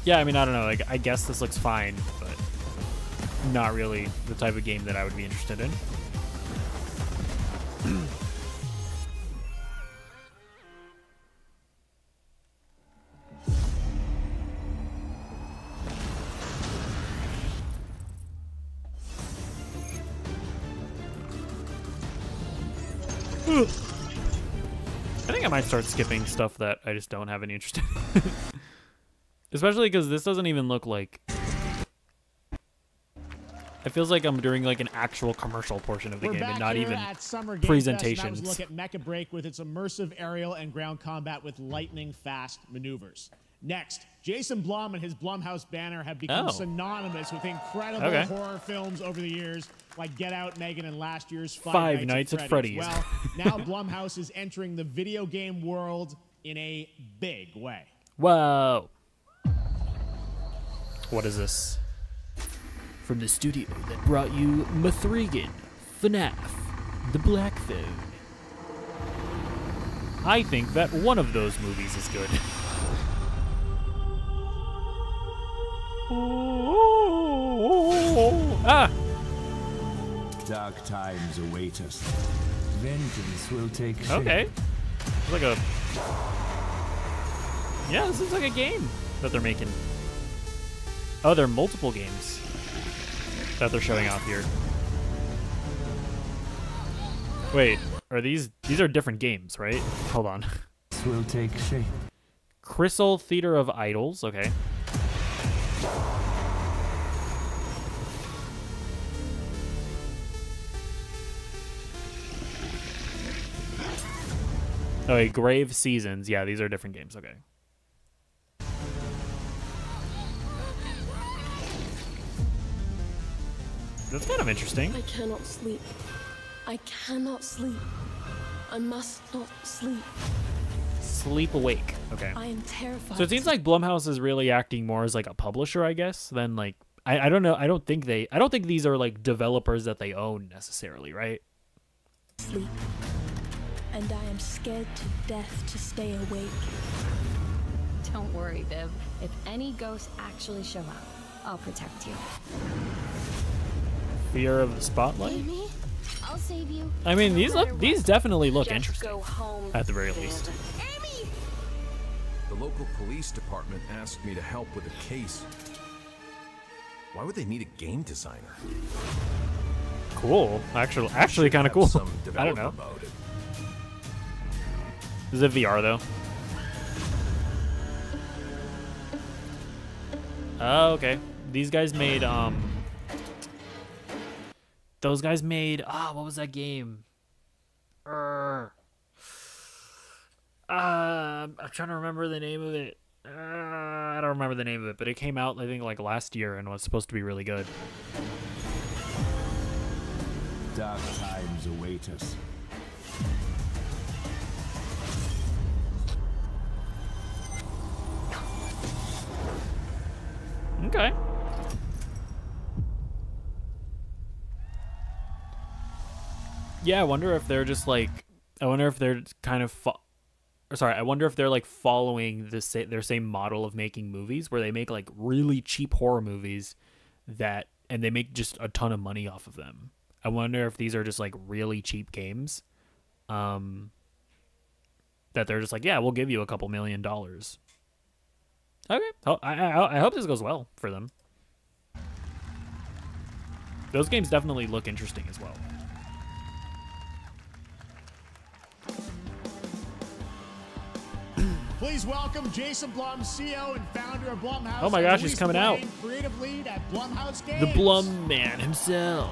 Yeah, I mean, I don't know. Like, I guess this looks fine, but not really the type of game that I would be interested in. I think I might start skipping stuff that I just don't have any interest in. Especially because this doesn't even look like... It feels like I'm doing like an actual commercial portion of the game and not even presentations. That was a look at Mecha Break with its immersive aerial and ground combat with lightning-fast maneuvers. Next, Jason Blum and his Blumhouse banner have become synonymous with incredible horror films over the years, like Get Out, Megan, and last year's Five Nights at Freddy's. Well, now Blumhouse is entering the video game world in a big way. Whoa. What is this? From the studio that brought you Mathregan, FNAF, The Black Phone. I think that one of those movies is good. Ah! Dark times await us. Vengeance will take shape. Okay. It's like a... Yeah, this looks like a game that they're making. Oh, there are multiple games that they're showing off here. Wait, are these are different games, right? Hold on. This will take shape. Crystal Theater of Idols, okay. Oh, wait, Grave Seasons. Yeah, these are different games, okay. That's kind of interesting. I cannot sleep. I cannot sleep. I must not sleep. Sleep Awake. Okay. I am terrified. So it seems like Blumhouse is really acting more as like a publisher, I guess, than like I don't know. I don't think these are like developers that they own necessarily, right? Sleep. And I am scared to death to stay awake. Don't worry, Viv. If any ghosts actually show up, I'll protect you. Fear of the Spotlight? Amy, I'll save you. I mean, these definitely look Just interesting, go home, at the very least. Amy! The local police department asked me to help with a case. Why would they need a game designer? Cool. Actually kind of cool. I don't know. Is it VR though? Oh, okay. These guys made those guys made what was that game? I'm trying to remember the name of it. I don't remember the name of it, but it came out I think like last year and was supposed to be really good. Dark times await us. Okay. Yeah, I wonder if they're just like, I wonder if they're kind of, I wonder if they're like following their same model of making movies where they make like really cheap horror movies and they make just a ton of money off of them. I wonder if these are just like really cheap games, that they're just like, yeah, we'll give you a couple $1 million. Okay, I hope this goes well for them. Those games definitely look interesting as well. Please welcome Jason Blum, CEO and founder of Blumhouse. Oh my gosh, he's coming out. Creative lead at Blumhouse Games. The Blum man himself.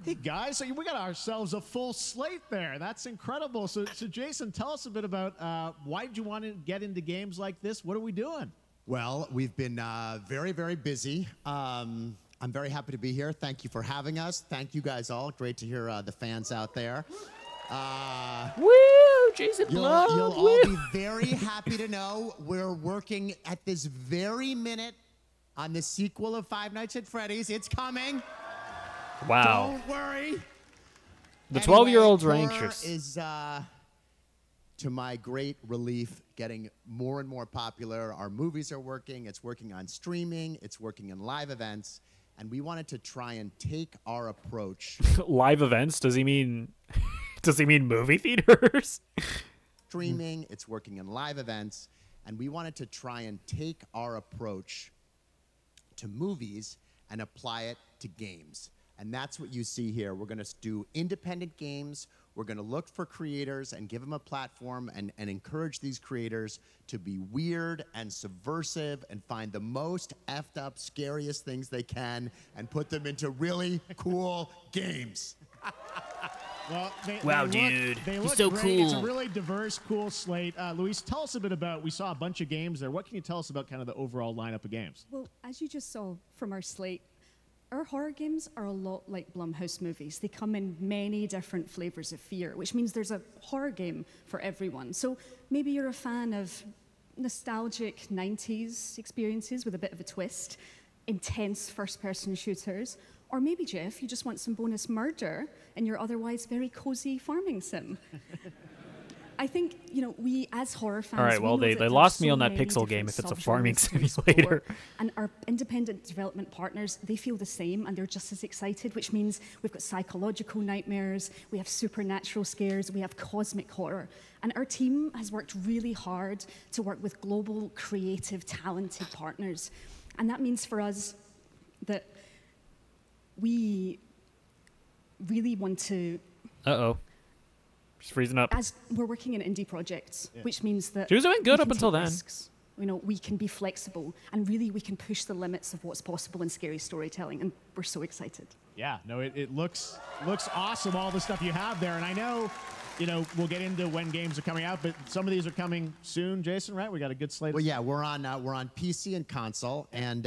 Hey guys, so we got ourselves a full slate there. That's incredible. So Jason, tell us a bit about why did you want to get into games like this? What are we doing? Well, we've been very, very busy. I'm very happy to be here. Thank you for having us. Thank you guys all. Great to hear the fans out there. Woo! Jason Blum! You'll all be very happy to know we're working at this very minute on the sequel of Five Nights at Freddy's. It's coming. Wow. Don't worry. The 12-year-olds are anxious. Is, to my great relief, getting more and more popular. Our movies are working. It's working on streaming. It's working in live events. And we wanted to try and take our approach. Live events? Does he mean movie theaters? Streaming. It's working in live events. And we wanted to try and take our approach to movies and apply it to games. And that's what you see here. We're going to do independent games. We're going to look for creators and give them a platform and encourage these creators to be weird and subversive and find the most effed up, scariest things they can and put them into really cool games. Well, wow, dude. They He's look so great. cool. It's a really diverse, cool slate. Luis, tell us a bit about, we saw a bunch of games there. What can you tell us about kind of the overall lineup of games? Well, as you just saw from our slate, our horror games are a lot like Blumhouse movies. They come in many different flavors of fear, which means there's a horror game for everyone. So maybe you're a fan of nostalgic 90s experiences with a bit of a twist, intense first-person shooters, or maybe, Jeff, you just want some bonus murder in your otherwise very cozy farming sim. I think, we as horror fans... All right, well, they lost me on that Pixel game if it's a farming simulator. And our independent development partners, they feel the same, and they're just as excited, which means we've got psychological nightmares, we have supernatural scares, we have cosmic horror. And our team has worked really hard to work with global, creative, talented partners. And that means for us that we really want to... Uh-oh. She's freezing up. As we're working in indie projects, which means that... She was doing good we up can until take then. risks. You know, we can be flexible, and really we can push the limits of what's possible in scary storytelling, and we're so excited. Yeah, no, it looks awesome, all the stuff you have there. And I know, you know, we'll get into when games are coming out, but some of these are coming soon, Jason, right? We got a good slate. Well, yeah, we're on PC and console, and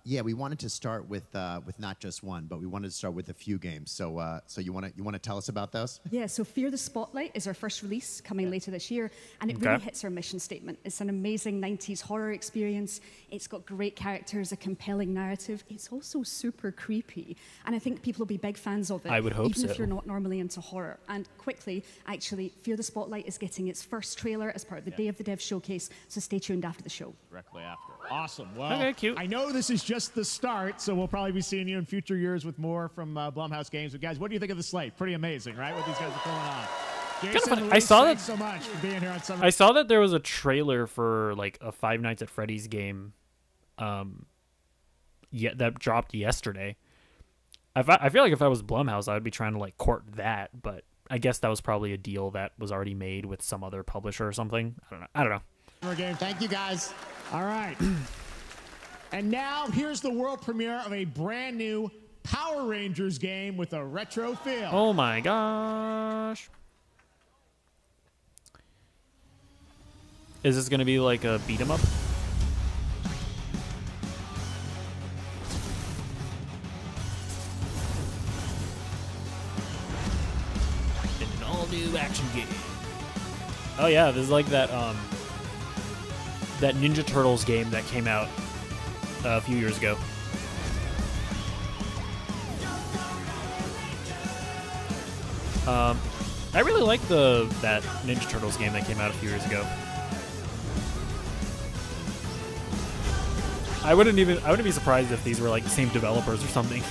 yeah, we wanted to start with not just one, but we wanted to start with a few games. So so you want to tell us about those? Yeah, so Fear the Spotlight is our first release coming later this year, and it really hits our mission statement. It's an amazing 90s horror experience. It's got great characters, a compelling narrative. It's also super creepy, and I think people will be big fans of it. I would hope even so. if you're not normally into horror. And quickly, actually, Fear the Spotlight is getting its first trailer as part of the Day of the Dev showcase, so stay tuned after the show. Directly after. Awesome. Well, Okay, cute. I know this is just the start, so we'll probably be seeing you in future years with more from Blumhouse Games. But guys, what do you think of the slate? Pretty amazing, right? What these guys are pulling on. Jason, funny. Luis, I saw thanks that- so much for being here on Summer. I saw that there was a trailer for like a Five Nights at Freddy's game, that dropped yesterday. I feel like if I was Blumhouse, I would be trying to like court that, but I guess that was probably a deal that was already made with some other publisher or something. I don't know. Game. Thank you, guys. All right. And now here's the world premiere of a brand new Power Rangers game with a retro feel. Oh my gosh. Is this going to be like a beat 'em up? An all-new action game. Oh yeah, this is like that that Ninja Turtles game that came out a few years ago. I really like that Ninja Turtles game that came out a few years ago. I wouldn't be surprised if these were like the same developers or something.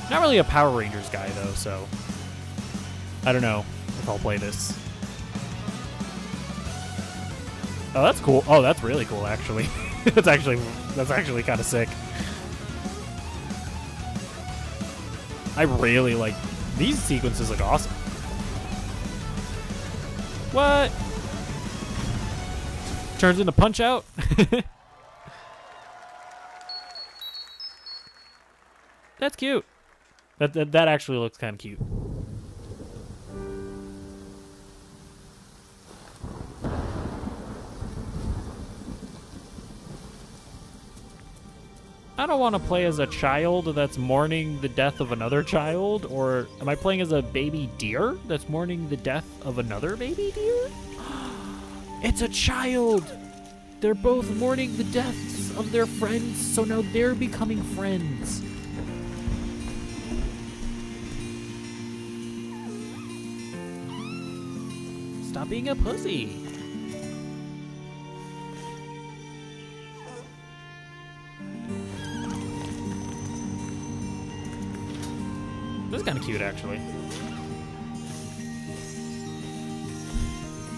Not really a Power Rangers guy though, so I don't know if I'll play this. Oh, that's cool. Oh, that's really cool actually. that's actually kind of sick. I really like these sequences. Look awesome. What? Turns into Punch Out. That's cute. That actually looks kind of cute. I don't want to play as a child that's mourning the death of another child, or am I playing as a baby deer that's mourning the death of another baby deer? It's a child! They're both mourning the deaths of their friends, so now they're becoming friends. Stop being a pussy. This is kind of cute, actually.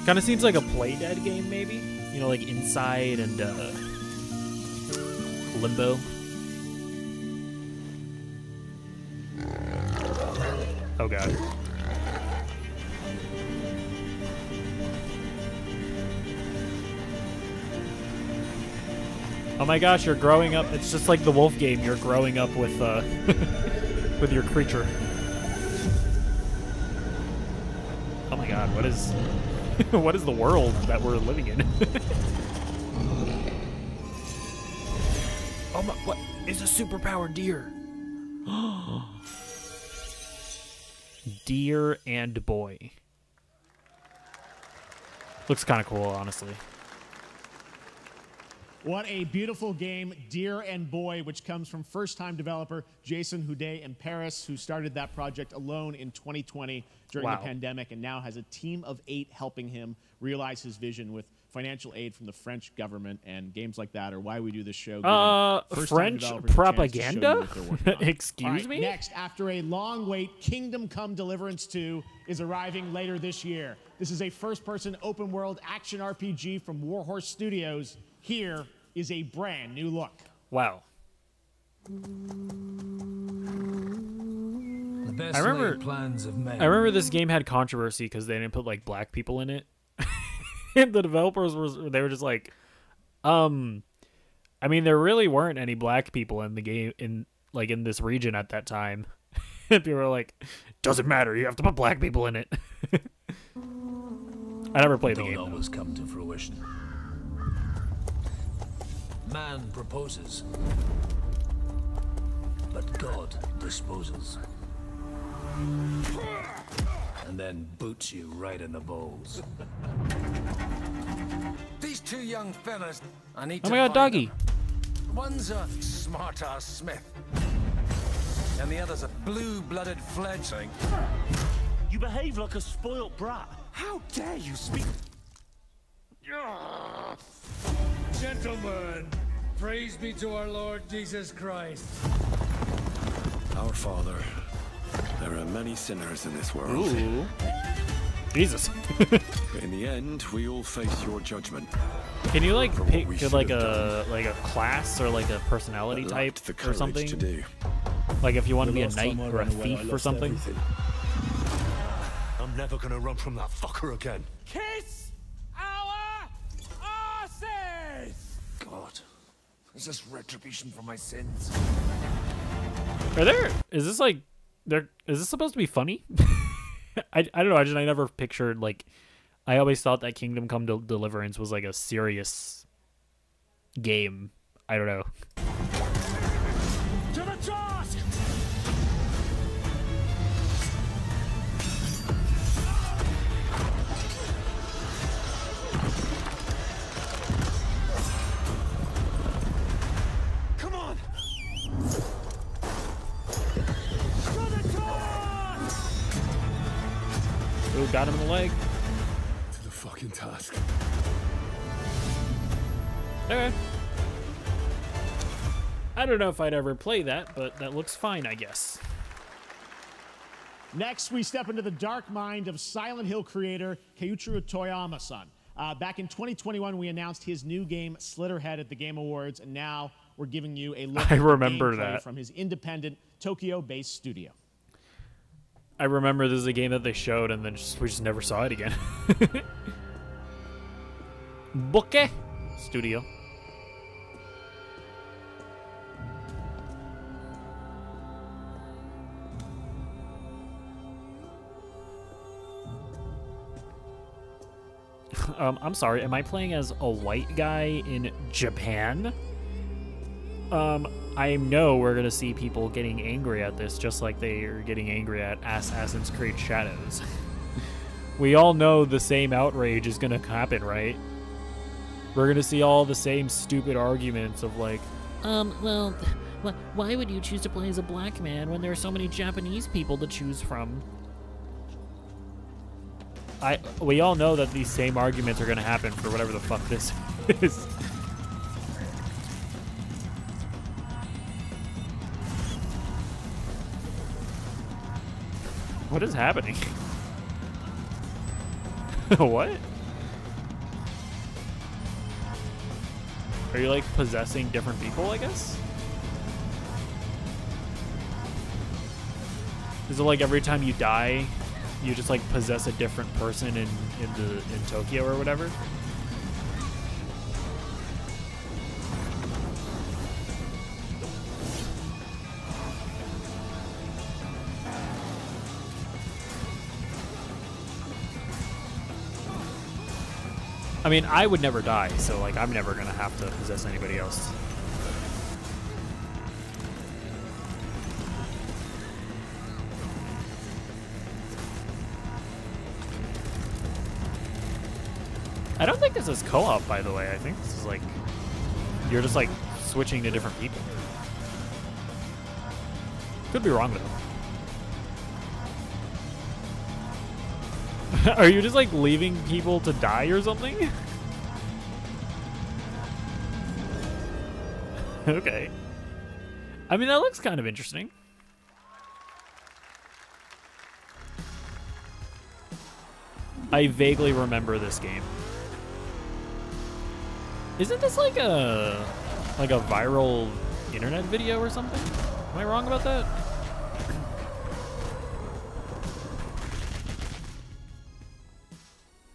Kind of seems like a Playdead game, maybe? You know, like Inside and Limbo. Oh, God. Oh my gosh, you're growing up. It's just like the wolf game. You're growing up with with your creature. Oh my god, what is what is the world that we're living in? Oh my, what is a superpowered deer? Deer and boy. Looks kind of cool, honestly. What a beautiful game, Deer and Boy, which comes from first-time developer Jason Houdet in Paris, who started that project alone in 2020 during the pandemic and now has a team of 8 helping him realize his vision with financial aid from the French government and games like that, or why we do this show. Giving first-time French developers a chance to show you propaganda? what they're working on. Excuse All right, me? Next, after a long wait, Kingdom Come Deliverance 2 is arriving later this year. This is a first-person open-world action RPG from Warhorse Studios. Here is a brand new look. Wow. The best I remember laid plans of men. I remember this game had controversy because they didn't put like black people in it. And the developers were just like, I mean, there really weren't any black people in the game in this region at that time. And people were like, doesn't matter, you have to put black people in it. I never played the game. Don't always come to fruition. Man proposes, but God disposes. And then boots you right in the balls. These two young fellas, I need Oh to my god, find doggy. them. One's a smart-ass Smith, and the other's a blue-blooded fledgling. You behave like a spoilt brat. How dare you speak? Gentlemen, praise be to our Lord Jesus Christ. Our Father, there are many sinners in this world. Ooh. Jesus. But in the end, we all face your judgment. Can you like For what pick we like should a have class or like a personality But type lacked the or courage something? to do. Like if you want to The be a last knight time I or a ran away, I thief or lost something? everything. I'm never gonna run from that fucker again. Kiss our asses! God, is this retribution for my sins? Is this supposed to be funny? I don't know. I never pictured like. I always thought that Kingdom Come Deliverance was like a serious game. I don't know. To the task! Come on! Ooh, got him in the leg. To the fucking task. Okay. I don't know if I'd ever play that, but that looks fine, I guess. Next, we step into the dark mind of Silent Hill creator Keiichiro Toyama-san. Back in 2021, we announced his new game, Slitterhead, at the Game Awards, and now we're giving you a look I at the remember gameplay that. from his independent, Tokyo-based studio. I remember this is a game that they showed, and then we just never saw it again. Bokeh Studio. I'm sorry, am I playing as a white guy in Japan? I know we're gonna see people getting angry at this just like they are getting angry at Assassin's Creed Shadows. We all know the same outrage is gonna happen, right? We're gonna see all the same stupid arguments of like, well, why would you choose to play as a black man when there are so many Japanese people to choose from? We all know that these same arguments are gonna happen for whatever the fuck this is. What is happening? What? Are you like possessing different people, I guess? Is it like every time you die, you just like possess a different person in Tokyo or whatever? I mean, I would never die, so like I'm never gonna have to possess anybody else. I don't think this is co-op, by the way. I think this is like you're just like switching to different people. Could be wrong though. Are you just like leaving people to die or something? Okay. I mean, that looks kind of interesting. I vaguely remember this game. Isn't this like a viral internet video or something? Am I wrong about that?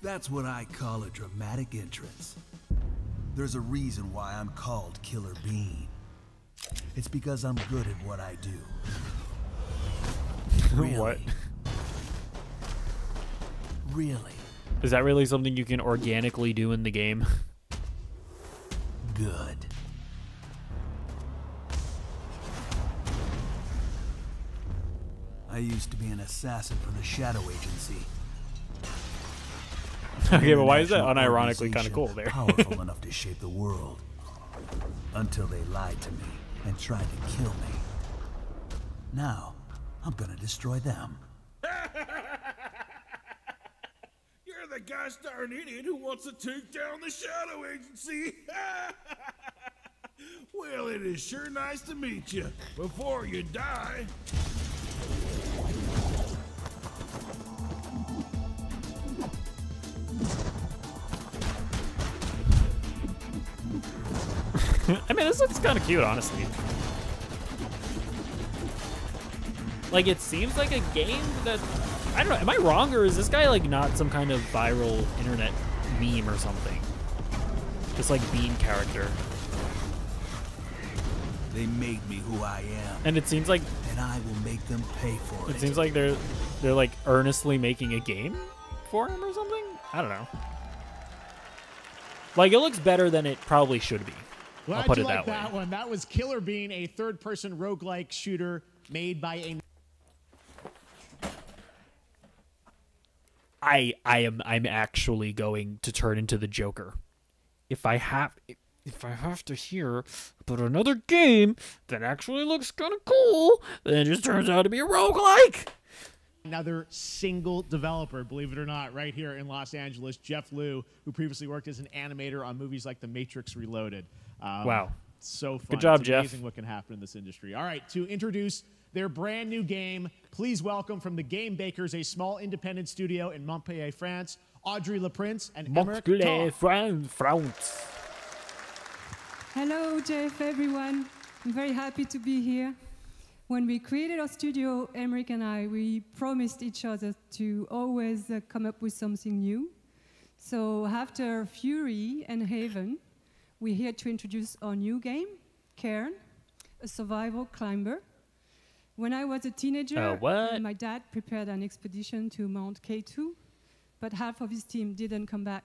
That's what I call a dramatic entrance. There's a reason why I'm called Killer Bean. It's because I'm good at what I do. Really? What? Really? Is that really something you can organically do in the game? Good. I used to be an assassin for the Shadow Agency. Okay, but why is that unironically kind of cool there? Powerful enough to shape the world. Until they lied to me and tried to kill me. Now, I'm gonna destroy them. You're the gosh darn idiot who wants to take down the Shadow Agency. Well, it is sure nice to meet you. Before you die. I mean, this looks kind of cute, honestly. Like, it seems like a game that... I don't know, am I wrong, or is this guy, like, not some kind of viral internet meme or something? Just, like, Bean character. They made me who I am. And it seems like... And I will make them pay for it. It seems like they're like, earnestly making a game for him or something? I don't know. Like, it looks better than it probably should be. Well, I'll put I it do like that way. that one. That was Killer Bean, a third-person roguelike shooter made by a... I'm actually going to turn into the Joker. If I have to hear about another game that actually looks kind of cool, then it just turns out to be a roguelike. Another single developer, believe it or not, right here in Los Angeles, Jeff Liu, who previously worked as an animator on movies like The Matrix Reloaded. Wow. So fun. Good job, it's Jeff. amazing what can happen in this industry. All right, to introduce their brand new game, please welcome from the Game Bakers, a small independent studio in Montpellier, France, Audrey Laprince and Emmerich Montpellier, Toth. France. Hello, Jeff, everyone. I'm very happy to be here. When we created our studio, Emmerich and I, we promised each other to always come up with something new. So after Fury and Haven, we're here to introduce our new game, Cairn, a survival climber. When I was a teenager, my dad prepared an expedition to Mount K2, but half of his team didn't come back.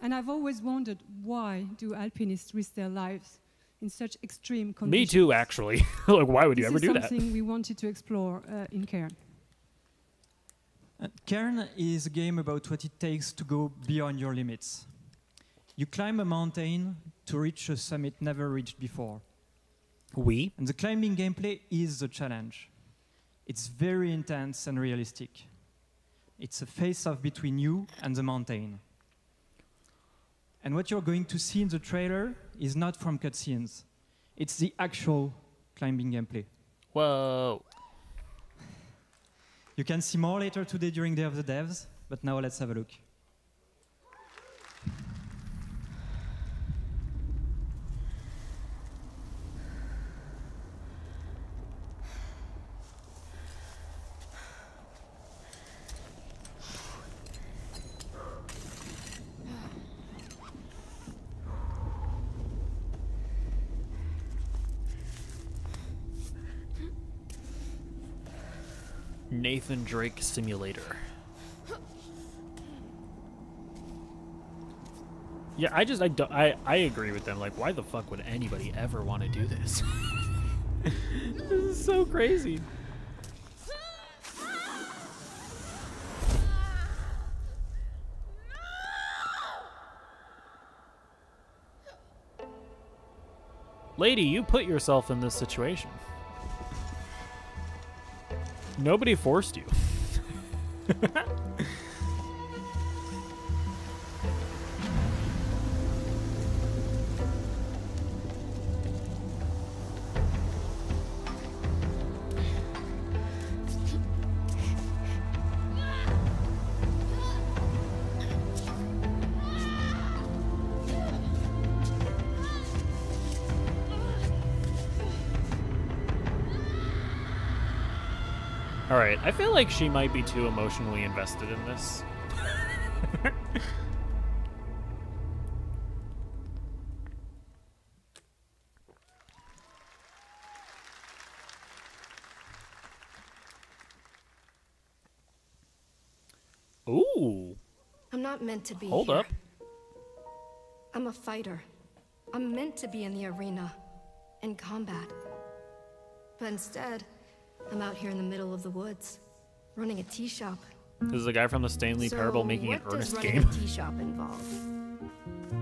And I've always wondered, why do alpinists risk their lives in such extreme conditions? Me too, actually. Like, why would you ever do that? This is something we wanted to explore in Cairn. Cairn is a game about what it takes to go beyond your limits. You climb a mountain to reach a summit never reached before. And the climbing gameplay is the challenge. It's very intense and realistic. It's a face-off between you and the mountain. And what you're going to see in the trailer is not from cutscenes. It's the actual climbing gameplay. Whoa. You can see more later today during Day of the Devs, but now let's have a look. Nathan Drake Simulator. Yeah, I agree with them. Like, why the fuck would anybody ever want to do this? This is so crazy. Lady, you put yourself in this situation. Nobody forced you. All right, I feel like she might be too emotionally invested in this. Ooh. I'm not meant to be Hold here. up. I'm a fighter. I'm meant to be in the arena, in combat. But instead, I'm out here in the middle of the woods, running a tea shop. This is a guy from the Stanley Parable making an what does earnest running game. a tea shop involve?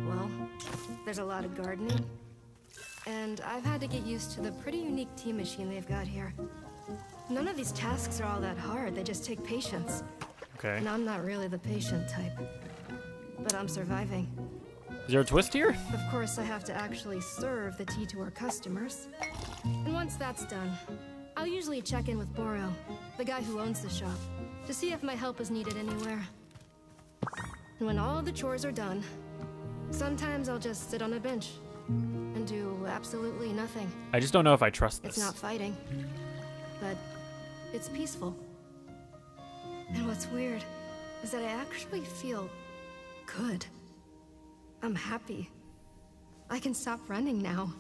Well, there's a lot of gardening, and I've had to get used to the pretty unique tea machine they've got here. None of these tasks are all that hard. They just take patience. Okay. And I'm not really the patient type, but I'm surviving. Is there a twist here? Of course, I have to actually serve the tea to our customers. And once that's done, I'll usually check in with Boro, the guy who owns the shop, to see if my help is needed anywhere. And when all the chores are done, sometimes I'll just sit on a bench and do absolutely nothing. I just don't know if I trust this. It's not fighting, but it's peaceful. And what's weird is that I actually feel good. I'm happy. I can stop running now.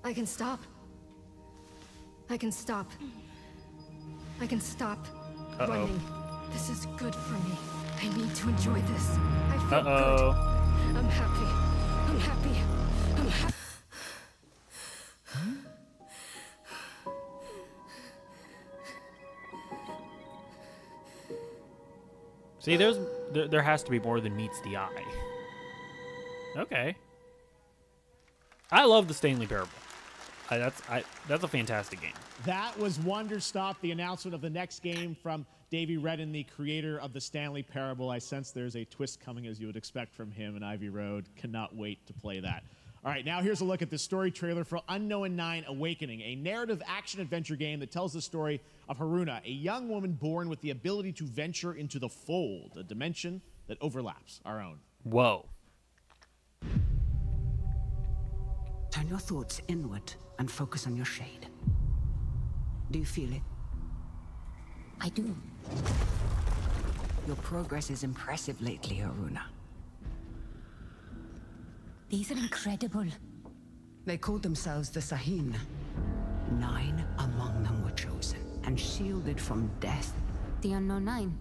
I can stop. I can stop. I can stop running. This is good for me. I need to enjoy this. I feel good. I'm happy. I'm happy. I'm happy. See, there has to be more than meets the eye. Okay. I love the Stanley Parable. That's a fantastic game. That was Wonderstop, the announcement of the next game from Davey Redden, the creator of the Stanley Parable. I sense there's a twist coming, as you would expect from him in Ivy Road. Cannot wait to play that. All right, now here's a look at the story trailer for Unknown 9 Awakening, a narrative action-adventure game that tells the story of Haruna, a young woman born with the ability to venture into the fold, a dimension that overlaps our own. Whoa. Turn your thoughts inward and focus on your shade. Do you feel it? I do. Your progress is impressive lately, Haruna. These are incredible. They called themselves the Sahin. 9 among them were chosen and shielded from death. The Unknown 9.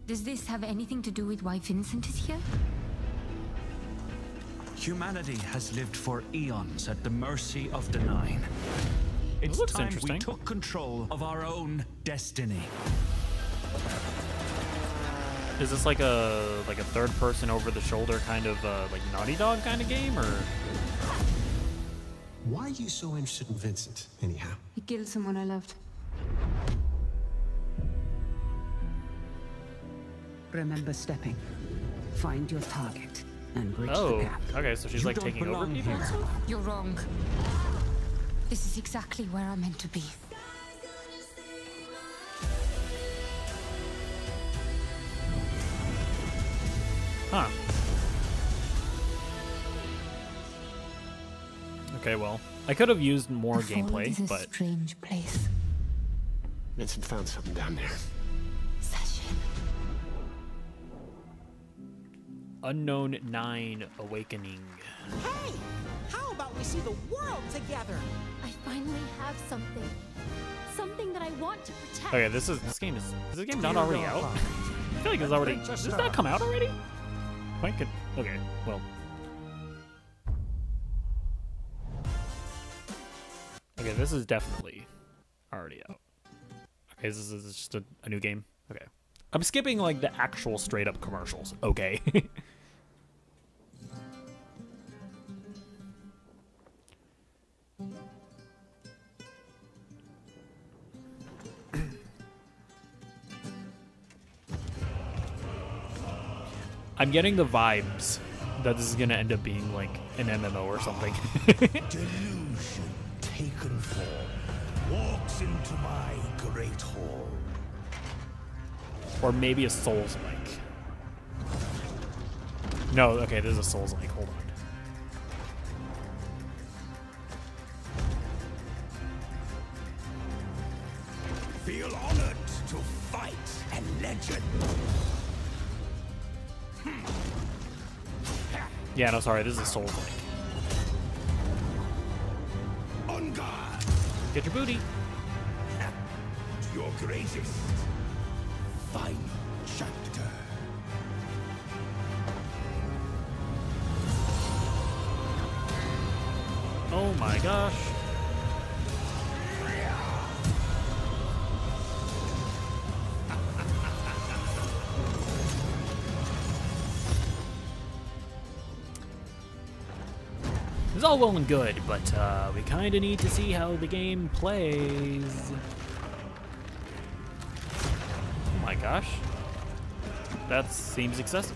Does this have anything to do with why Vincent is here? Humanity has lived for eons at the mercy of the 9. It's looks time interesting. we took control of our own destiny. Is this like a third person over the shoulder kind of like Naughty Dog kind of game, or? Why are you so interested in Vincent, anyhow? He killed someone I loved. Remember stepping. Find your target and bridge the Oh, gap. okay, so she's like taking over people and stuff? You're wrong. This is exactly where I'm meant to be. Huh. Okay, well, I could have used more gameplay, Is a but strange place. Vincent found something down there. Unknown 9 Awakening. Hey! How about we see the world together? I finally have something. Something that I want to protect. Okay, this game not already out? I feel like it's already. Does that come out already? Okay, well. Okay, this is definitely already out. Okay, this is just a new game. Okay. I'm skipping like the actual straight up commercials. Okay. I'm getting the vibes that this is gonna end up being like an MMO or something. Delusion taken form walks into my great hall. Or maybe a Souls-like. No, okay, this is a Souls-like. Hold on. Feel honored to fight and legend. Yeah, no, sorry, this is Souls-like. On guard. Get your booty. Your greatest final chapter. Oh my gosh. It's all well and good, but we kind of need to see how the game plays. Oh my gosh. That seems excessive.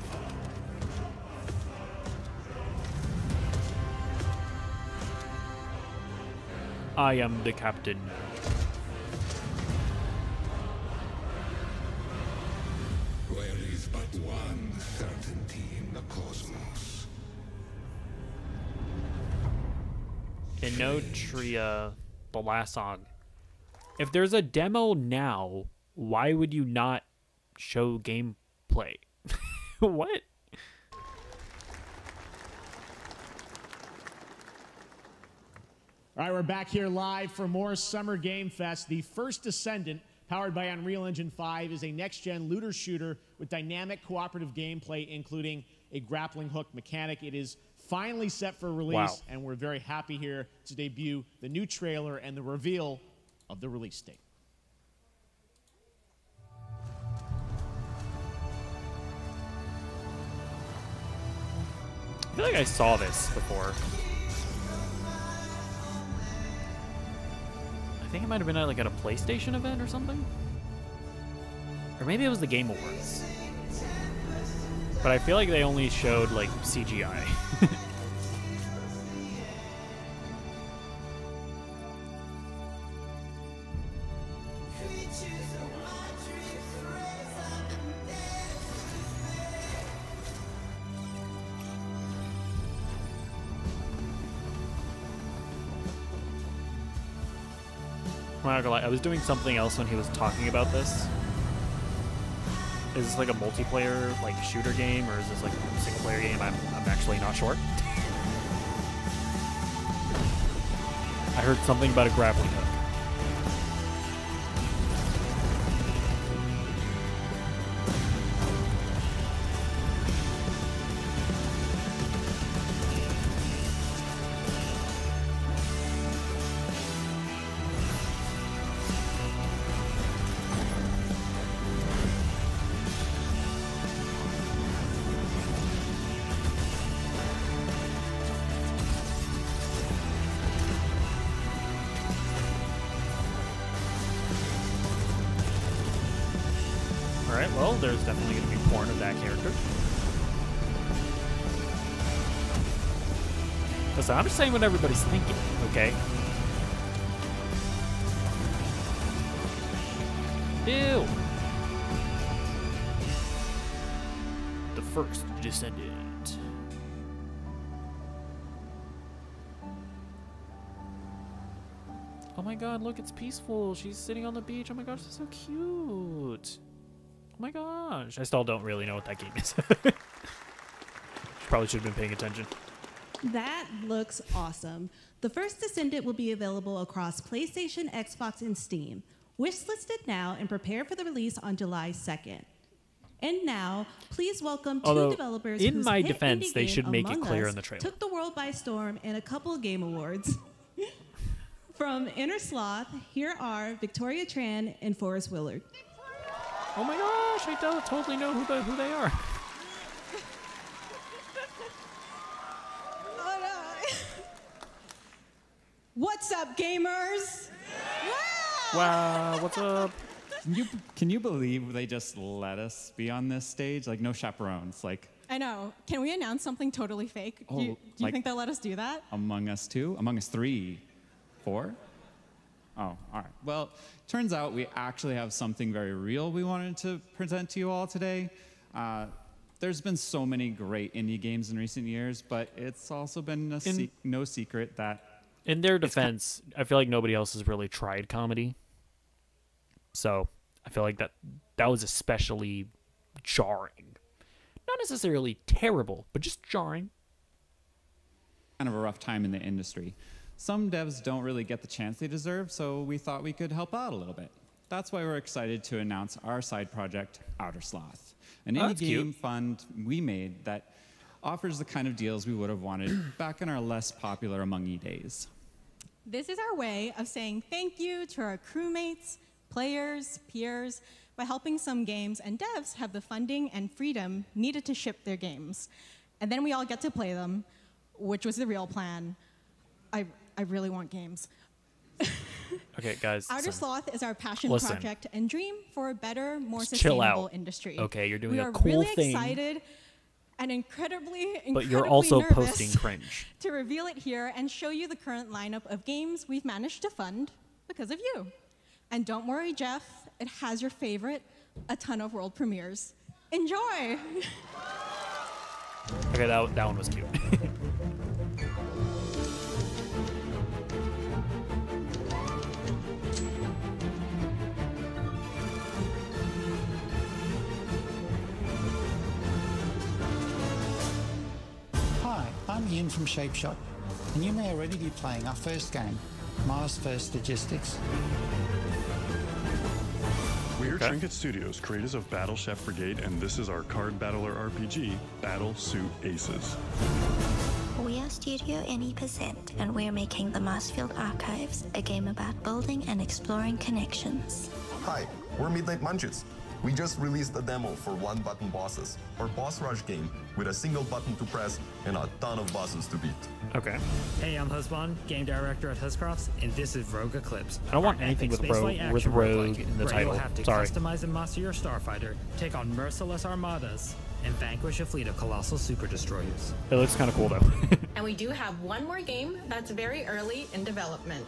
I am the captain. There is but one certainty in the cosmos. And no Tria, the last song. If there's a demo now, why would you not show gameplay? What? All right, we're back here live for more Summer Game Fest. The First Descendant, powered by Unreal Engine 5, is a next-gen looter shooter with dynamic cooperative gameplay, including a grappling hook mechanic. It is finally set for release, and we're very happy here to debut the new trailer and the reveal of the release date. I feel like I saw this before. I think it might have been at like at a PlayStation event or something. Or maybe it was the Game Awards. But I feel like they only showed like CGI. I'm not gonna lie, I was doing something else when he was talking about this. Is this like a multiplayer, like shooter game, or is this like a single player game? I'm actually not sure. I heard something about a grappling hook. Alright, well, there's definitely going to be porn of that character. Listen, I'm just saying what everybody's thinking, okay? Ew! The First Descendant. Oh my god, look, it's peaceful. She's sitting on the beach. Oh my gosh, that's so cute. Oh my gosh. I still don't really know what that game is. Probably should have been paying attention. That looks awesome. The First Descendant will be available across PlayStation, Xbox, and Steam. Wishlisted now and prepare for the release on July 2nd. And now, please welcome two developers in whose my hit defense, indie they game should make it Among clear Us in the trailer. Took the world by storm in a couple of game awards. From Inner Sloth, here are Victoria Tran and Forrest Willard. Oh my gosh, I don't totally know who they are. Oh no. What's up, gamers? Wow, what's up? Can you believe they just let us be on this stage? Like, no chaperones. Like, I know. Can we announce something totally fake? Oh, Do you like- think they'll let us do that? Among Us 2? Among Us 3? 4? Oh, all right. Well, turns out we actually have something very real we wanted to present to you all today. There's been so many great indie games in recent years, but it's also been no secret that... In their defense, I feel like nobody else has really tried comedy. So, I feel like that was especially jarring. Not necessarily terrible, but just jarring. Kind of a rough time in the industry. Some devs don't really get the chance they deserve, so we thought we could help out a little bit. That's why we're excited to announce our side project, Outer Sloth, an indie game fund we made that offers the kind of deals we would have wanted back in our less popular Among E days. This is our way of saying thank you to our crewmates, players, peers, by helping some games and devs have the funding and freedom needed to ship their games. And then we all get to play them, which was the real plan. I really want games. Okay, guys. Outer Sloth is our passion project and dream for a better, more Chill sustainable out. industry. Okay, you're doing we a cool really thing. Excited and incredibly But you're also nervous posting cringe. to reveal it here and show you the current lineup of games we've managed to fund because of you. And don't worry, Jeff, it has your favorite, a ton of world premieres. Enjoy! Okay, that one was cute. Hi, I'm Ian from Shapeshot, and you may already be playing our first game, Mars First Logistics. We're Trinket Studios, creators of Battle Chef Brigade, and this is our card battler RPG, Battle Suit Aces. We are Studio NE%, and we're making the Marsfield Archives, a game about building and exploring connections. Hi, we're Midnight Munches. We just released a demo for one-button bosses, or boss rush game with a single button to press and a ton of bosses to beat. Okay. Hey, I'm Husband, game director at Huscrafts, and this is Rogue Eclipse. I don't want anything with Rogue in the title. You'll have to Sorry. customize and master your starfighter, take on merciless armadas, and vanquish a fleet of colossal super destroyers. It looks kind of cool though. And we do have one more game that's very early in development.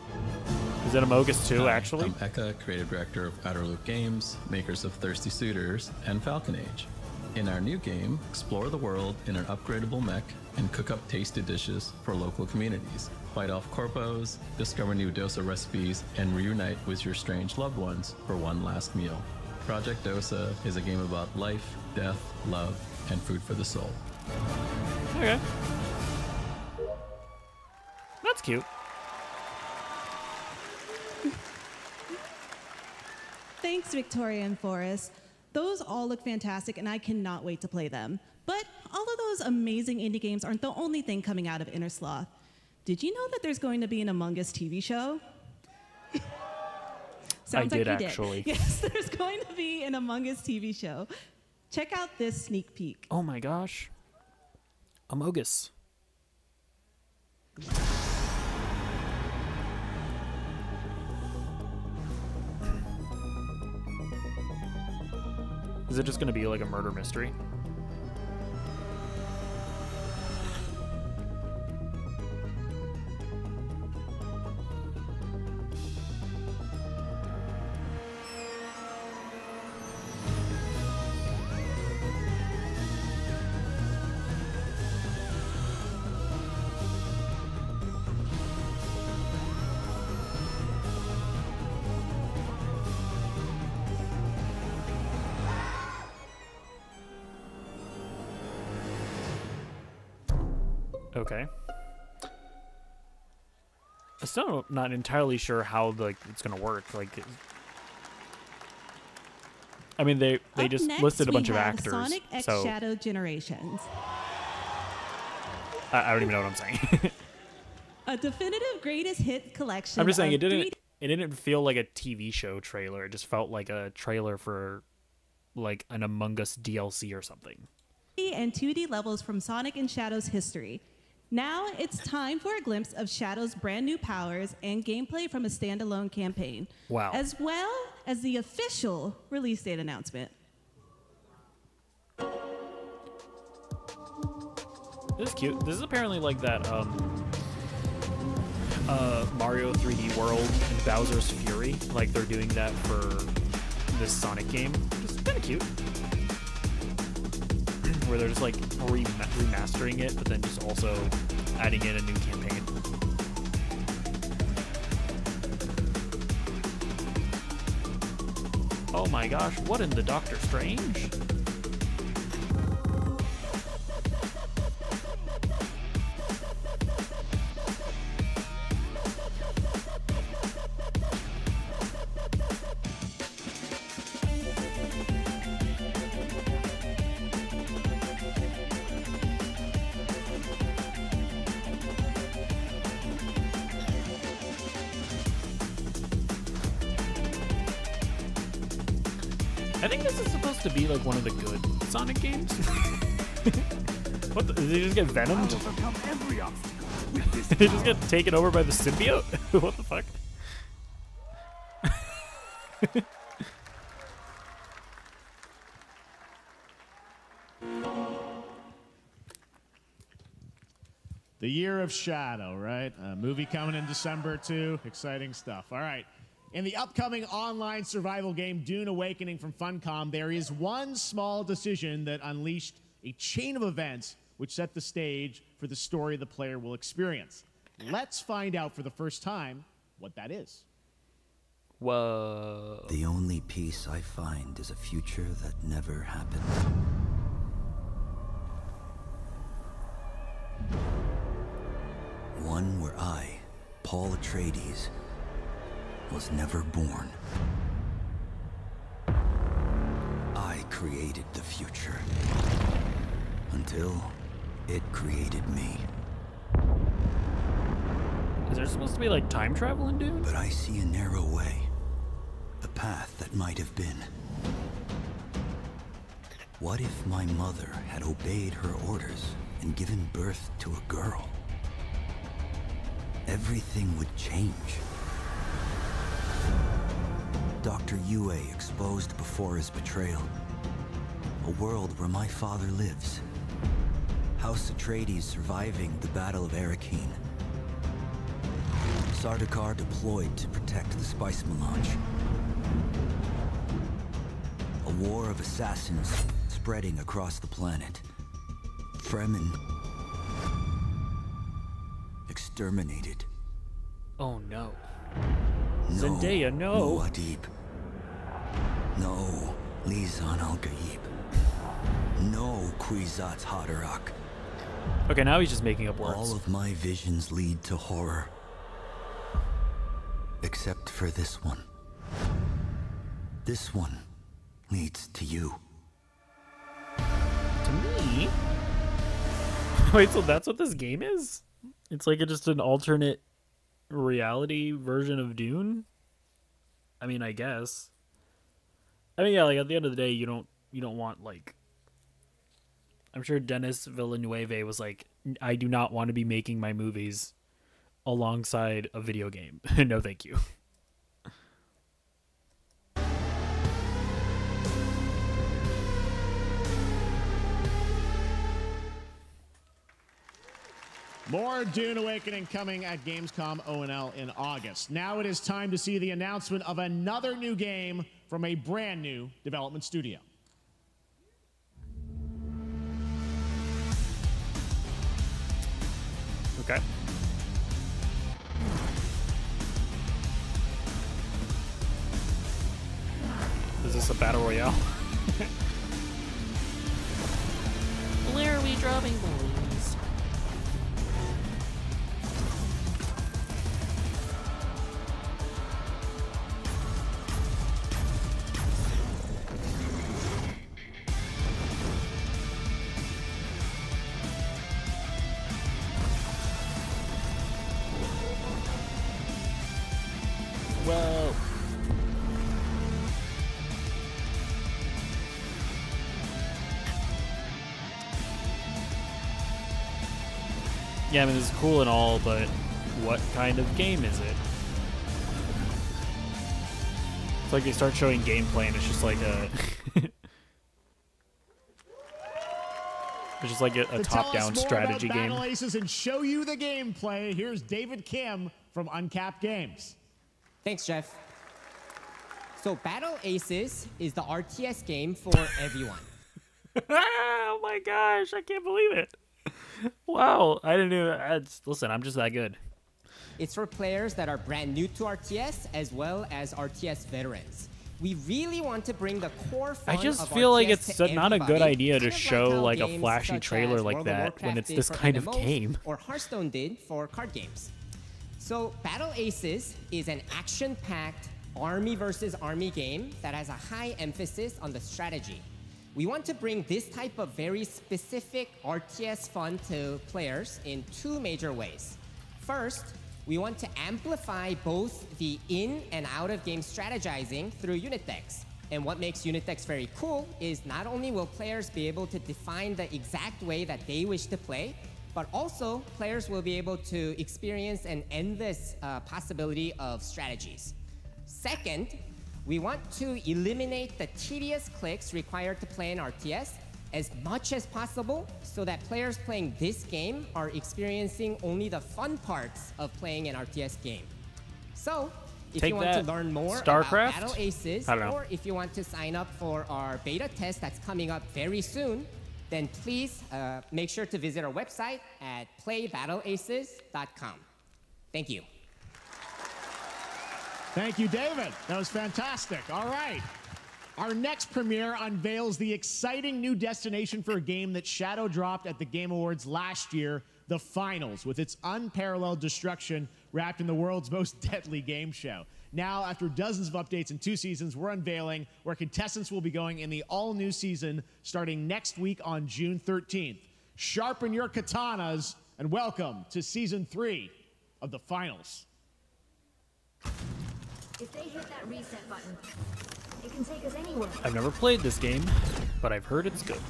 Is it Amogus 2, Hi, actually? I'm Eka, creative director of Outer Loop Games, makers of Thirsty Suitors and Falcon Age. In our new game, explore the world in an upgradable mech and cook up tasty dishes for local communities. Fight off corpos, discover new dosa recipes, and reunite with your strange loved ones for one last meal. Project Dosa is a game about life, death, love, and food for the soul. Okay. That's cute. Thanks, Victoria and Forrest. Those all look fantastic, and I cannot wait to play them. But all of those amazing indie games aren't the only thing coming out of Inner Sloth. Did you know that there's going to be an Among Us TV show? Sounds I like did, you actually. did. Yes, there's going to be an Among Us TV show. Check out this sneak peek. Oh my gosh. Amogus. Is it just going to be like a murder mystery? Okay. I'm still not entirely sure how it's gonna work. Like, I mean, they Up just next, listed a we bunch of have actors. Sonic X So Shadow Generations. I don't even know what I'm saying. A definitive greatest hit collection. I'm just saying of it didn't feel like a TV show trailer. It just felt like a trailer for like an Among Us DLC or something. 3D and 2D levels from Sonic and Shadow's history. Now it's time for a glimpse of Shadow's brand new powers and gameplay from a standalone campaign. Wow. As well as the official release date announcement. This is cute. This is apparently like that Mario 3D World and Bowser's Fury. Like they're doing that for this Sonic game. It's kind of cute. Where they're just like remastering it, but then just also adding in a new campaign. Oh my gosh, what in the Doctor Strange? I think this is supposed to be like one of the good Sonic games. What the, did he just get venomed? Did he just get taken over by the symbiote? What the fuck? The Year of Shadow, right? A movie coming in December too. Exciting stuff. All right. In the upcoming online survival game Dune Awakening from Funcom, there is one small decision that unleashed a chain of events which set the stage for the story the player will experience. Let's find out for the first time what that is. Whoa. The only peace I find is a future that never happened. One where I, Paul Atreides, was never born. I created the future until it created me. Is there supposed to be like time travel in Dune? But I see a narrow way, a path that might have been. What if my mother had obeyed her orders and given birth to a girl? Everything would change. Dr. Yue exposed before his betrayal. A world where my father lives. House Atreides surviving the Battle of Arrakeen. Sardaukar deployed to protect the spice melange. A war of assassins spreading across the planet. Fremen exterminated. Oh no. No, Zendaya, no. Muad'Dib. No, Lisan al-Gaib. No, Kwisatz Haderach. Okay, now he's just making up words. All of my visions lead to horror. Except for this one. This one leads to you. To me? Wait, so that's what this game is? It's like just an alternate reality version of Dune? I mean, I guess. I mean, yeah, like at the end of the day, you don't want like. I'm sure Denis Villeneuve was like, I do not want to be making my movies alongside a video game. No, thank you. More Dune Awakening coming at Gamescom O&L in August. Now it is time to see the announcement of another new game from a brand new development studio. Okay. Is this a battle royale? Where are we dropping balloons? Whoa. Yeah, I mean, this is cool and all, but what kind of game is it? It's like they start showing gameplay and it's just like a... it's just like a top-down strategy game. Battle Aces and show you the gameplay. Here's David Kim from Uncapped Games. Thanks, Jeff. So Battle Aces is the RTS game for everyone. Oh my gosh, I can't believe it. Wow, I didn't even... Listen, I'm just that good. It's for players that are brand new to RTS as well as RTS veterans. We really want to bring the core fun I just of feel like RTS it's to not a good everybody, idea to kind of show how like a games flashy such trailer as like World of that Warcraft when it's did this for kind of MMOs, game. or Hearthstone did for card games. So Battle Aces is an action-packed army versus army game that has a high emphasis on the strategy. We want to bring this type of very specific RTS fun to players in two major ways. First, we want to amplify both the in and out of game strategizing through unit decks. And what makes unit decks very cool is not only will players be able to define the exact way that they wish to play, but also players will be able to experience an endless possibility of strategies. Second, we want to eliminate the tedious clicks required to play an RTS as much as possible so that players playing this game are experiencing only the fun parts of playing an RTS game. So, if you want to learn more about Battle Aces, or if you want to sign up for our beta test that's coming up very soon, then please make sure to visit our website at playbattleaces.com. Thank you. Thank you, David. That was fantastic. All right. Our next premiere unveils the exciting new destination for a game that shadow dropped at the Game Awards last year, the Finals, with its unparalleled destruction wrapped in the world's most deadly game show. Now, after dozens of updates in 2 seasons, we're unveiling where contestants will be going in the all-new season starting next week on June 13th. Sharpen your katanas and welcome to Season 3 of the Finals. If they hit that reset button, it can take us anywhere. I've never played this game, but I've heard it's good.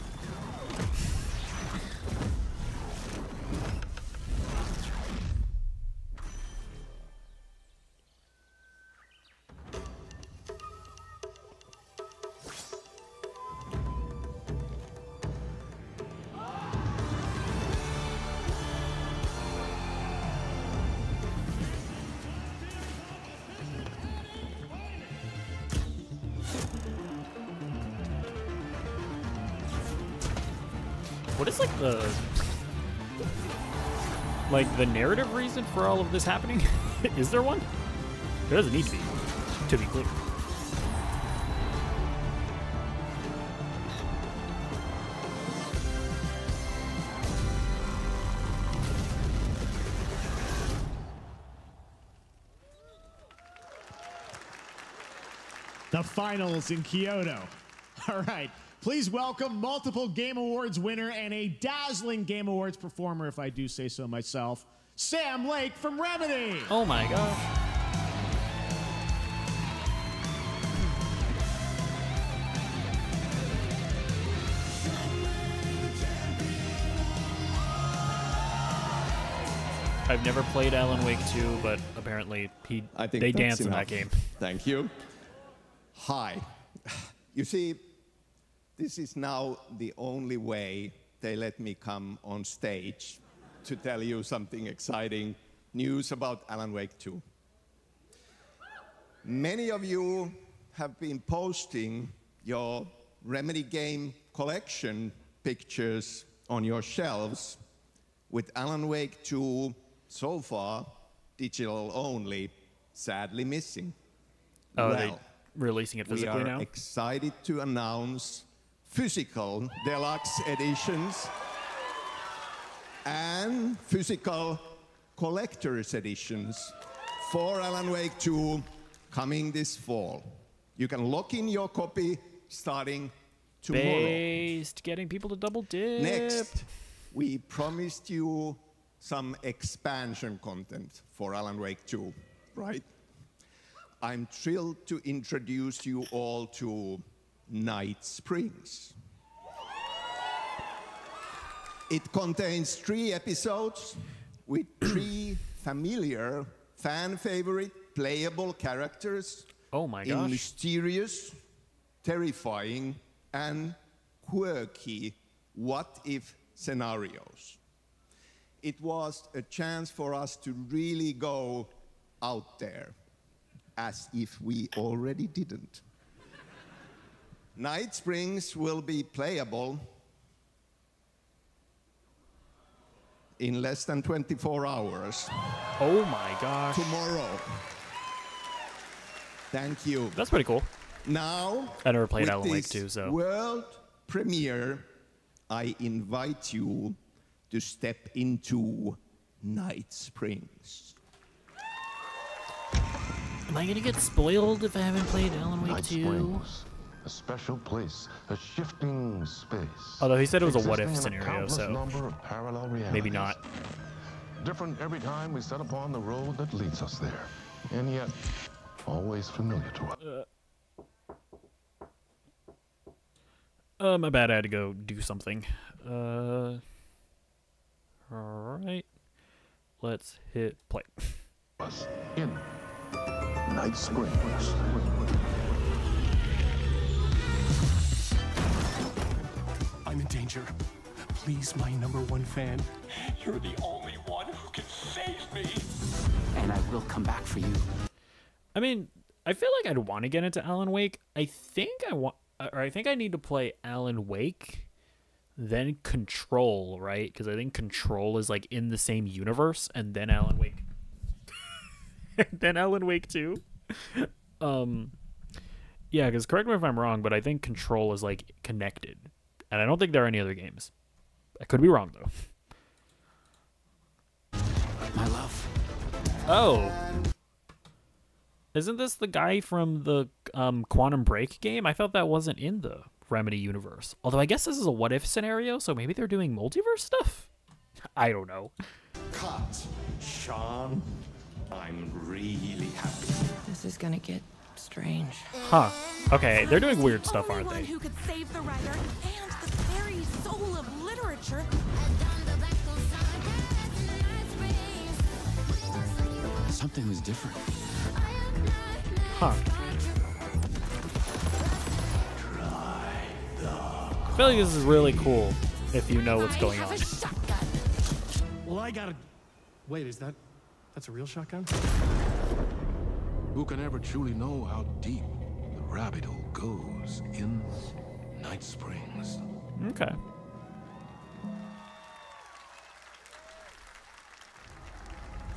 What is like the narrative reason for all of this happening? Is there one? There doesn't need to be clear. The Finals in Kyoto. All right. Please welcome multiple Game Awards winner and a dazzling Game Awards performer, if I do say so myself, Sam Lake from Remedy. Oh my gosh. I've never played Alan Wake 2, but apparently they dance in that game. Thank you. Hi. You see, this is now the only way they let me come on stage to tell you something exciting news about Alan Wake 2. Many of you have been posting your Remedy game collection pictures on your shelves with Alan Wake 2 so far digital only, sadly missing. Oh, well, they're releasing it physically now? We are excited to announce physical deluxe editions and physical collector's editions for Alan Wake 2 coming this fall. You can lock in your copy starting tomorrow. Based, getting people to double dip. Next, we promised you some expansion content for Alan Wake 2, right? I'm thrilled to introduce you all to Night Springs. It contains 3 episodes with 3 familiar, fan-favorite, playable characters. Oh my in gosh. mysterious, terrifying, and quirky what-if scenarios. It was a chance for us to really go out there, as if we already didn't. Night Springs will be playable in less than 24 hours. Oh my gosh. Tomorrow. Thank you. That's pretty cool. Now, I never played with Alan Wake this 2, so. world premiere, I invite you to step into Night Springs. Am I gonna get spoiled if I haven't played Alan Wake Night 2? Springs, a special place, a shifting space. Although he said it was a what-if existing in a scenario, countless so number of parallel maybe realities. not. Different every time we set upon the road that leads us there, and yet always familiar to us. My bad, I had to go do something. Alright. Let's hit play. Us in Night Springs. I'm in danger. Please, my #1 fan. You're the only one who can save me. And I will come back for you. I mean, I feel like I'd want to get into Alan Wake. I think I need to play Alan Wake, then Control, right? Because I think Control is like in the same universe, and then Alan Wake. Then Alan Wake 2. Yeah, because correct me if I'm wrong, but I think Control is like connected, and I don't think there are any other games. I could be wrong though. My love. Oh. Isn't this the guy from the Quantum Break game? I thought that wasn't in the Remedy universe. Although I guess this is a what-if scenario, so maybe they're doing multiverse stuff? I don't know. Cut. Sean, I'm really happy. This is gonna get strange. Huh. Okay, they're doing weird stuff, aren't One they? who could save the writer and the very soul of literature. Something was different. Huh. I feel like this is really cool if you know what's going on. Well, I gotta... Wait, that's a real shotgun? Who can ever truly know how deep the rabbit hole goes in Night Springs? Okay.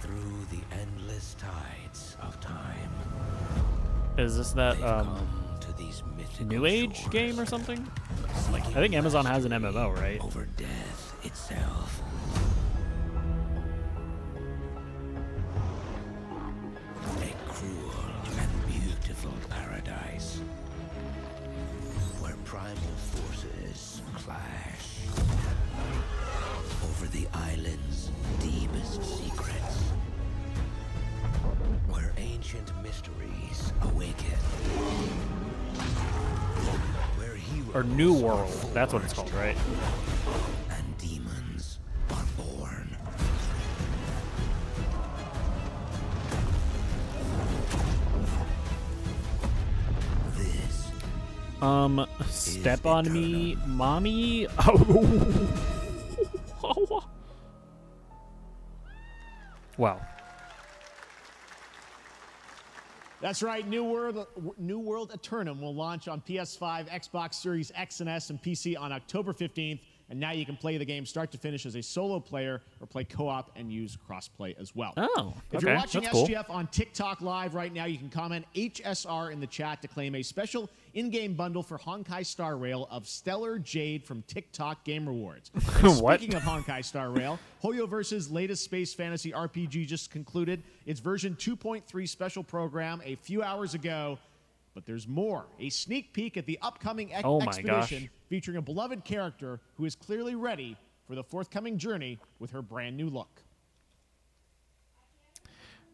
Through the endless tides of time. Is this that To these mythical New Age shores, game or something? Like, I think Amazon has an MMO, right? over death itself. A cruel and beautiful paradise where primal forces clash over the island's deepest secrets, where ancient mysteries awaken, where heroes Or New World. That's what it's called, right? and demons are born. This Step on me, mommy. Oh. Wow. That's right. New World Eternum will launch on PS5, Xbox Series X and S, and PC on October 15th. And now you can play the game start to finish as a solo player or play co-op and use crossplay as well. Oh, If okay. you're watching That's cool. SGF on TikTok Live right now, you can comment HSR in the chat to claim a special in-game bundle for Honkai Star Rail of Stellar Jade from TikTok Game Rewards. And What? Speaking of Honkai Star Rail, Hoyoverse's latest space fantasy RPG just concluded its version 2.3 special program a few hours ago. But there's more. A sneak peek at the upcoming Oh my expedition gosh. featuring a beloved character who is clearly ready for the forthcoming journey with her brand new look.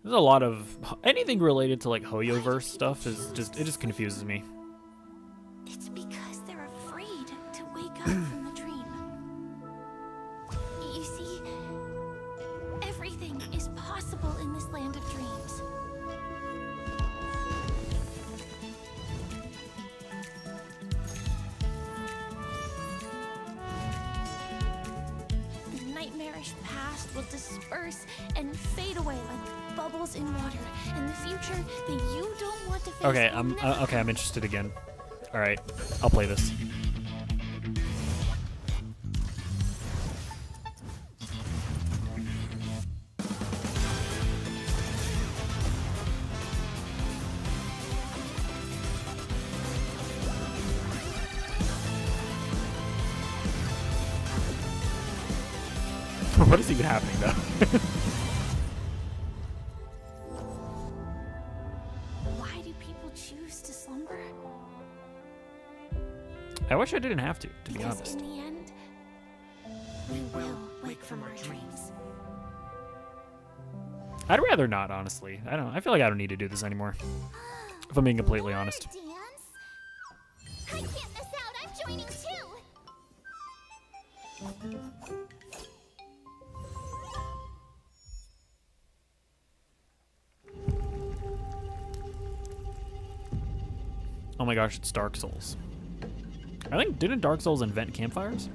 There's a lot of anything related to like Hoyoverse stuff is just it just confuses me. It's because they're afraid to wake up from the dream. You see, everything is possible in this land of dreams. The nightmarish past will disperse and fade away like bubbles in water, and the future that you don't want to face. Okay, will I'm never okay. I'm interested again. All right, I'll play this. What is even happening though? Why do people choose to slumber? I wish I didn't have to be Because honest. in the end, we will wake from our dreams. I'd rather not, honestly. I feel like I don't need to do this anymore. If I'm being completely honest. I can't miss out. I'm joining too. Oh my gosh, it's Dark Souls. I think, didn't Dark Souls invent campfires?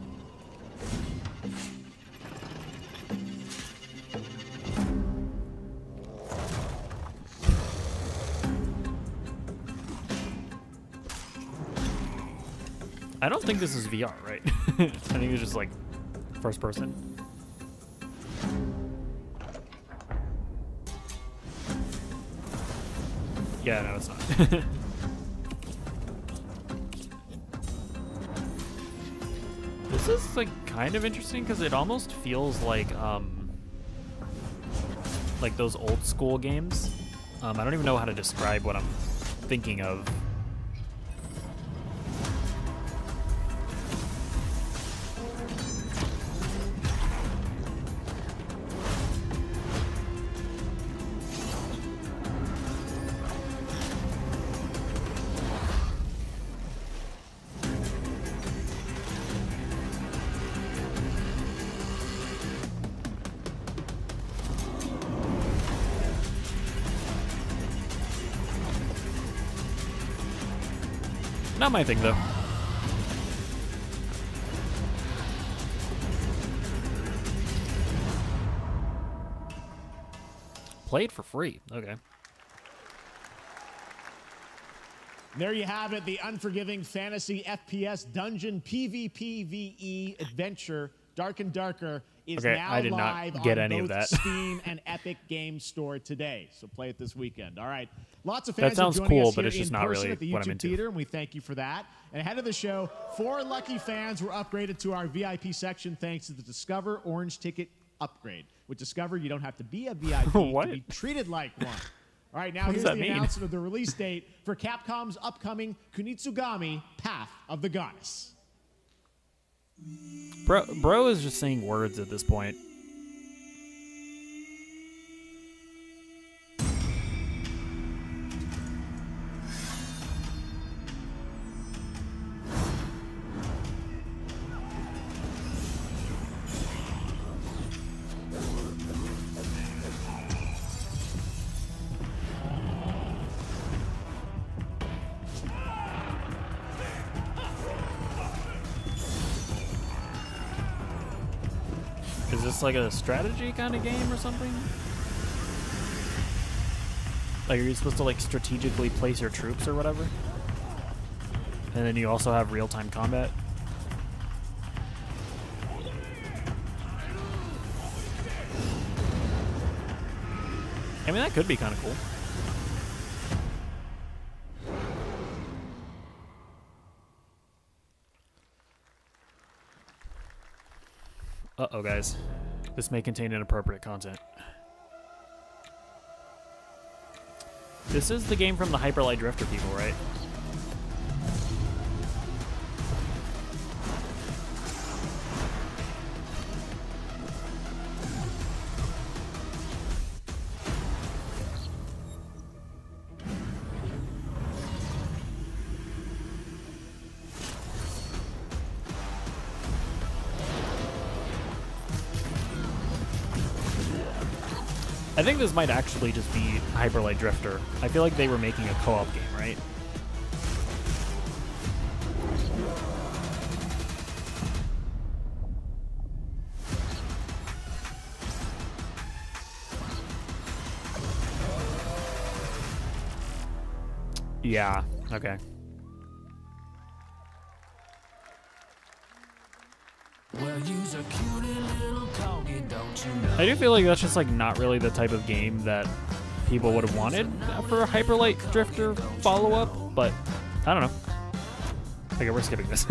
I don't think this is VR, right? I think it's just like first person. Yeah, no, it's not. This is like kind of interesting because it almost feels like those old school games. I don't even know how to describe what I'm thinking of. Not my thing, though. Play it for free. Okay. There you have it, the unforgiving fantasy FPS dungeon PvPvE adventure, Dark and Darker, is Okay, now I did live not get on any of both that. Steam and Epic Games Store today. So play it this weekend. All right. Lots of That fans sounds are joining cool, us but here it's just in not person really at the what I'm YouTube into. Theater, and we thank you for that. And ahead of the show, 4 lucky fans were upgraded to our VIP section thanks to the Discover Orange Ticket upgrade. With Discover, you don't have to be a VIP What? to be treated like one. All right, now What here's does the that mean? announcement of the release date for Capcom's upcoming Kunitsugami Path of the Goddess. Bro is just saying words at this point. Is this like a strategy kind of game or something? Like, are you supposed to like strategically place your troops or whatever? And then you also have real-time combat? I mean, that could be kind of cool. Uh-oh, guys. This may contain inappropriate content. This is the game from the Hyper Light Drifter people, right? I think this might actually just be Hyper Light Drifter. I feel like they were making a co-op game, right? Yeah, okay. Well, you's a cutie little corgi, don't you know? I do feel like that's just like not really the type of game that people would have wanted for a Hyper Light Drifter follow-up, but I don't know. Okay, we're skipping this.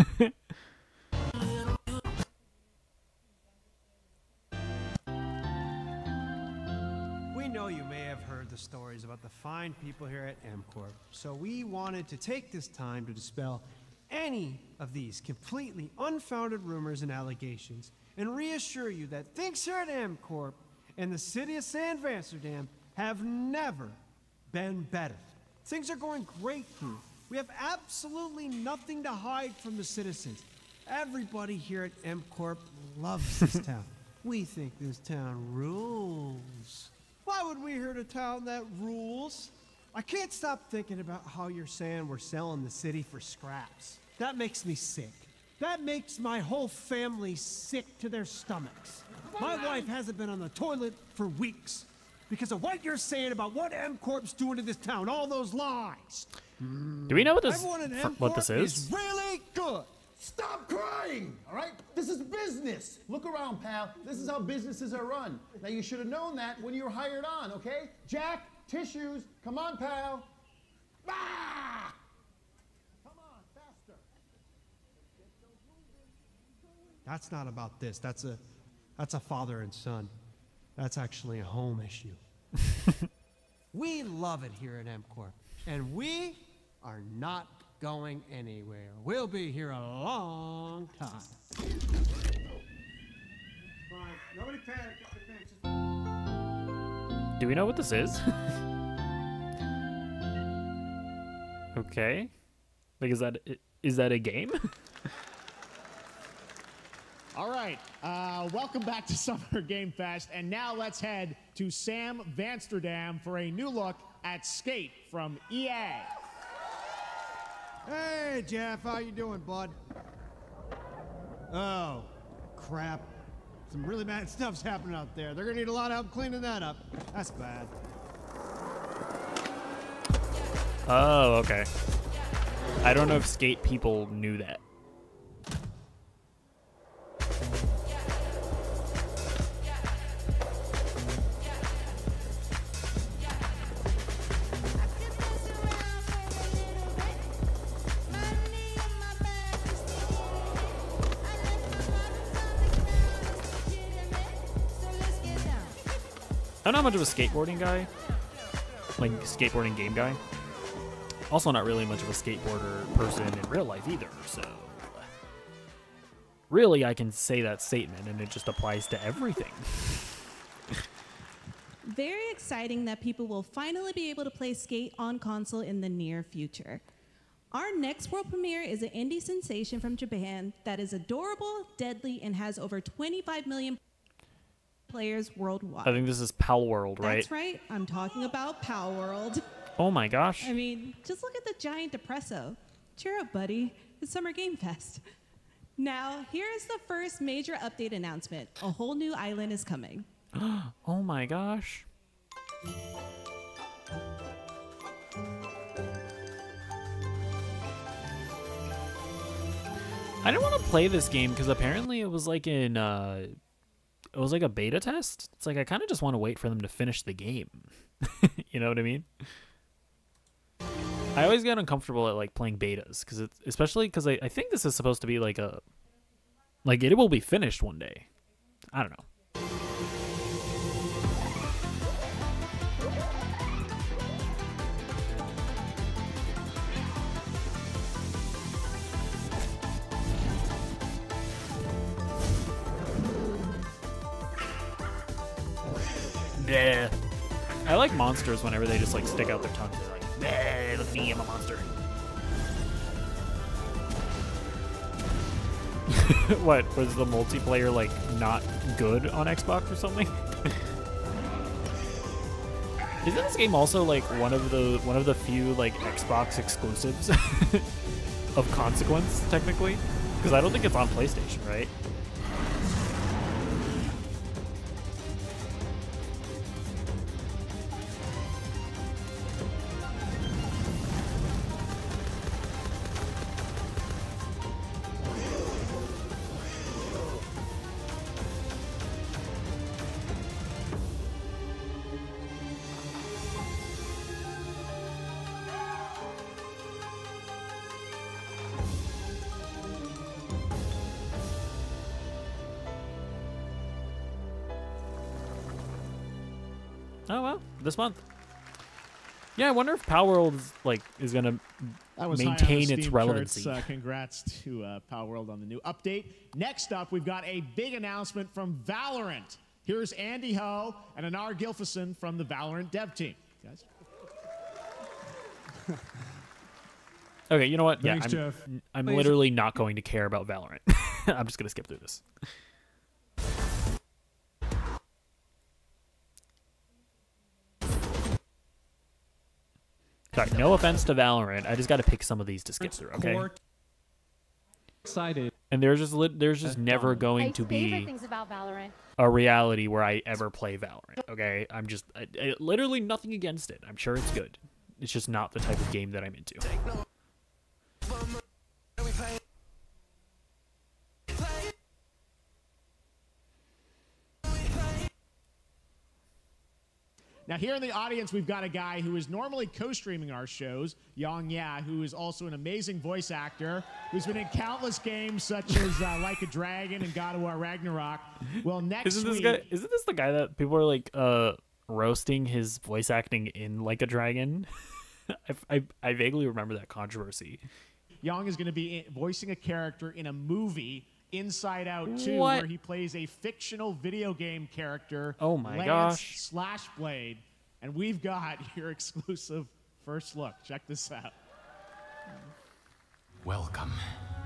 about the fine people here at MCorp. So we wanted to take this time to dispel any of these completely unfounded rumors and allegations and reassure you that things here at MCorp and the city of San Amsterdam have never been better. Things are going great here. We have absolutely nothing to hide from the citizens. Everybody here at MCorp loves this town. We think this town rules. Why would we hurt a town that rules? I can't stop thinking about how you're saying we're selling the city for scraps. That makes me sick. That makes my whole family sick to their stomachs. My wife hasn't been on the toilet for weeks because of what you're saying about what MCorp's doing to this town, all those lies. Do we know what this Everyone in what this MCorp is? really good. Stop crying, all right? This is business. Look around, pal. This is how businesses are run. Now, you should have known that when you were hired on, okay? Jack, tissues. Come on, pal. Ah! Come on, faster. That's not about this. That's a father and son. That's actually a home issue. We love it here at MCorp, and we are not going anywhere. We'll be here a long time. Fine. Nobody panic. Do we know what this is? Okay. Like, is that a game? All right, welcome back to Summer Game Fest, and now let's head to Sam Amsterdam for a new look at Skate from EA. Hey, Jeff, how you doing, bud? Oh, crap. Some really bad stuff's happening out there. They're gonna need a lot of help cleaning that up. That's bad. Oh, okay. I don't know if skate people knew that. I'm not much of a skateboarding guy, like skateboarding game guy. Also not really much of a skateboarder person in real life either, so really I can say that statement and it just applies to everything. Very exciting that people will finally be able to play Skate on console in the near future. Our next world premiere is an indie sensation from Japan that is adorable, deadly, and has over 25 million players worldwide. I think this is Pal World, right? That's right. I'm talking about Pal World. Oh my gosh. I mean, just look at the giant depresso. Cheer up, buddy. It's Summer Game Fest. Now, here is the first major update announcement. A whole new island is coming. Oh my gosh. I didn't want to play this game because apparently it was like in it was like a beta test. It's like I kind of just want to wait for them to finish the game. You know what I mean? I always get uncomfortable at like playing betas because it's especially because I think this is supposed to be like a it will be finished one day. I don't know. Yeah. I like monsters whenever they just like stick out their tongues. They're like, "Bleh, look at me, I'm a monster." What was the multiplayer like not good on Xbox or something? Isn't this game also like one of the few like Xbox exclusives of consequence technically? Because I don't think it's on PlayStation, right? Oh well, this month. Yeah, I wonder if Power World is gonna That was high on the maintain its Steam relevancy. charts. Congrats to Power World on the new update. Next up, we've got a big announcement from Valorant. Here's Andy Ho and Anar Gilfison from the Valorant dev team. Guys. Okay, you know what? Thanks, yeah, Jeff. I'm Please. literally not going to care about Valorant. I'm just gonna skip through this. Sorry, no offense to Valorant. I just got to pick some of these to skip through. Okay. Excited. And there's just never going to favorite be things about Valorant. a reality where I ever play Valorant. Okay, I'm just literally nothing against it. I'm sure it's good. It's just not the type of game that I'm into. Now, here in the audience, we've got a guy who is normally co-streaming our shows, Yang Ya, who is also an amazing voice actor, who's been in countless games such as Like a Dragon and God of War Ragnarok. Well, next Isn't week... this the guy that people are like roasting his voice acting in Like a Dragon? I vaguely remember that controversy. Yang is going to be voicing a character in a movie, Inside Out 2, What? where he plays a fictional video game character, Oh my Lance gosh. Slashblade. And we've got your exclusive first look. Check this out. Welcome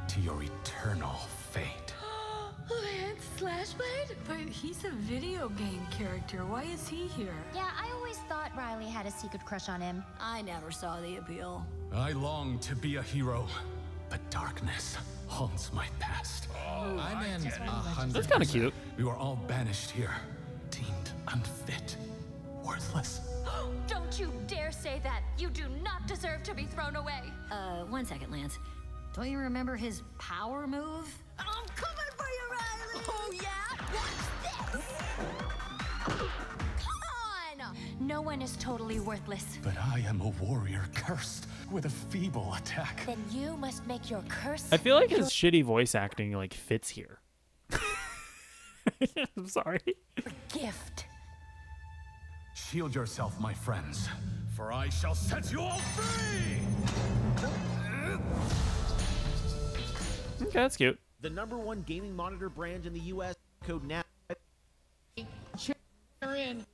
to your eternal fate. Lance Slashblade? But he's a video game character. Why is he here? Yeah, I always thought Riley had a secret crush on him. I never saw the appeal. I long to be a hero, but darkness haunts my past. I'm in 100%. That's kinda cute. We were all banished here, deemed unfit, worthless. Don't you dare say that. You do not deserve to be thrown away. 1 second, Lance. Don't you remember his power move? I'm coming for you, Riley! Oh, yeah? What's this? Come on! No one is totally worthless. But I am a warrior cursed with a feeble attack. Then you must make your curse. I feel like his shitty voice acting like fits here. I'm sorry. Gift. Shield yourself, my friends, for I shall set you all free! Okay, that's cute. The #1 gaming monitor brand in the U.S. Code now. In.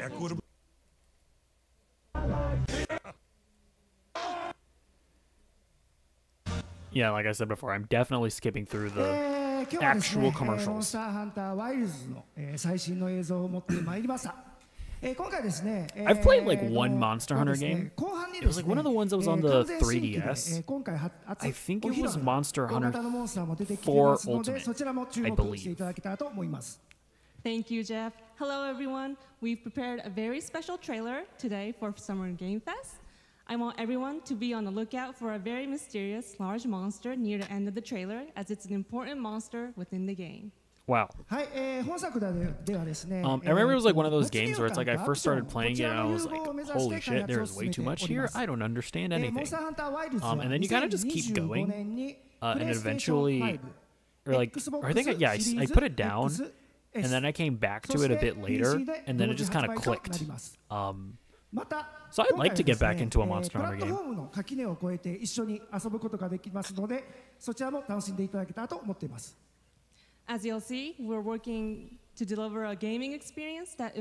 Equitable. Yeah, like I said before, I'm definitely skipping through the 今日はですね actual commercials. モンスターハンターワイルズの最新の映像を持ってまいりました。今回ですね、 I've played like one Monster Hunter game. 後半に It で was す like ね one of the ones that was on the 完全新規で 3DS. 今回初 I think お it 披露 was 目 Monster 大 Hunter 型のモンスターも出てきて 4ますので Ultimate, そちらも注 I 目 believe. していただけたらと思います。 Thank you, Jeff. Hello, everyone. We've prepared a very special trailer today for Summer Game Fest. I want everyone to be on the lookout for a very mysterious large monster near the end of the trailer, as it's an important monster within the game. Wow. はい、本作ではですね、 I remember it was like one of those games where it's like I first started playing it and I was like, holy shit, there is way too much here. I don't understand anything. And then you kind of just keep going, and eventually, or like, or I think, yeah, I put it down, and then I came back to it a bit later, and then it just kind of clicked. So I'd like to get back into a Monster プラ Hunter ット game. フォームの垣根を越えて一緒に遊ぶことができますので、そちらも楽しんでいただけたらと思っています。 As you'll see, we're working to deliver a gaming experience that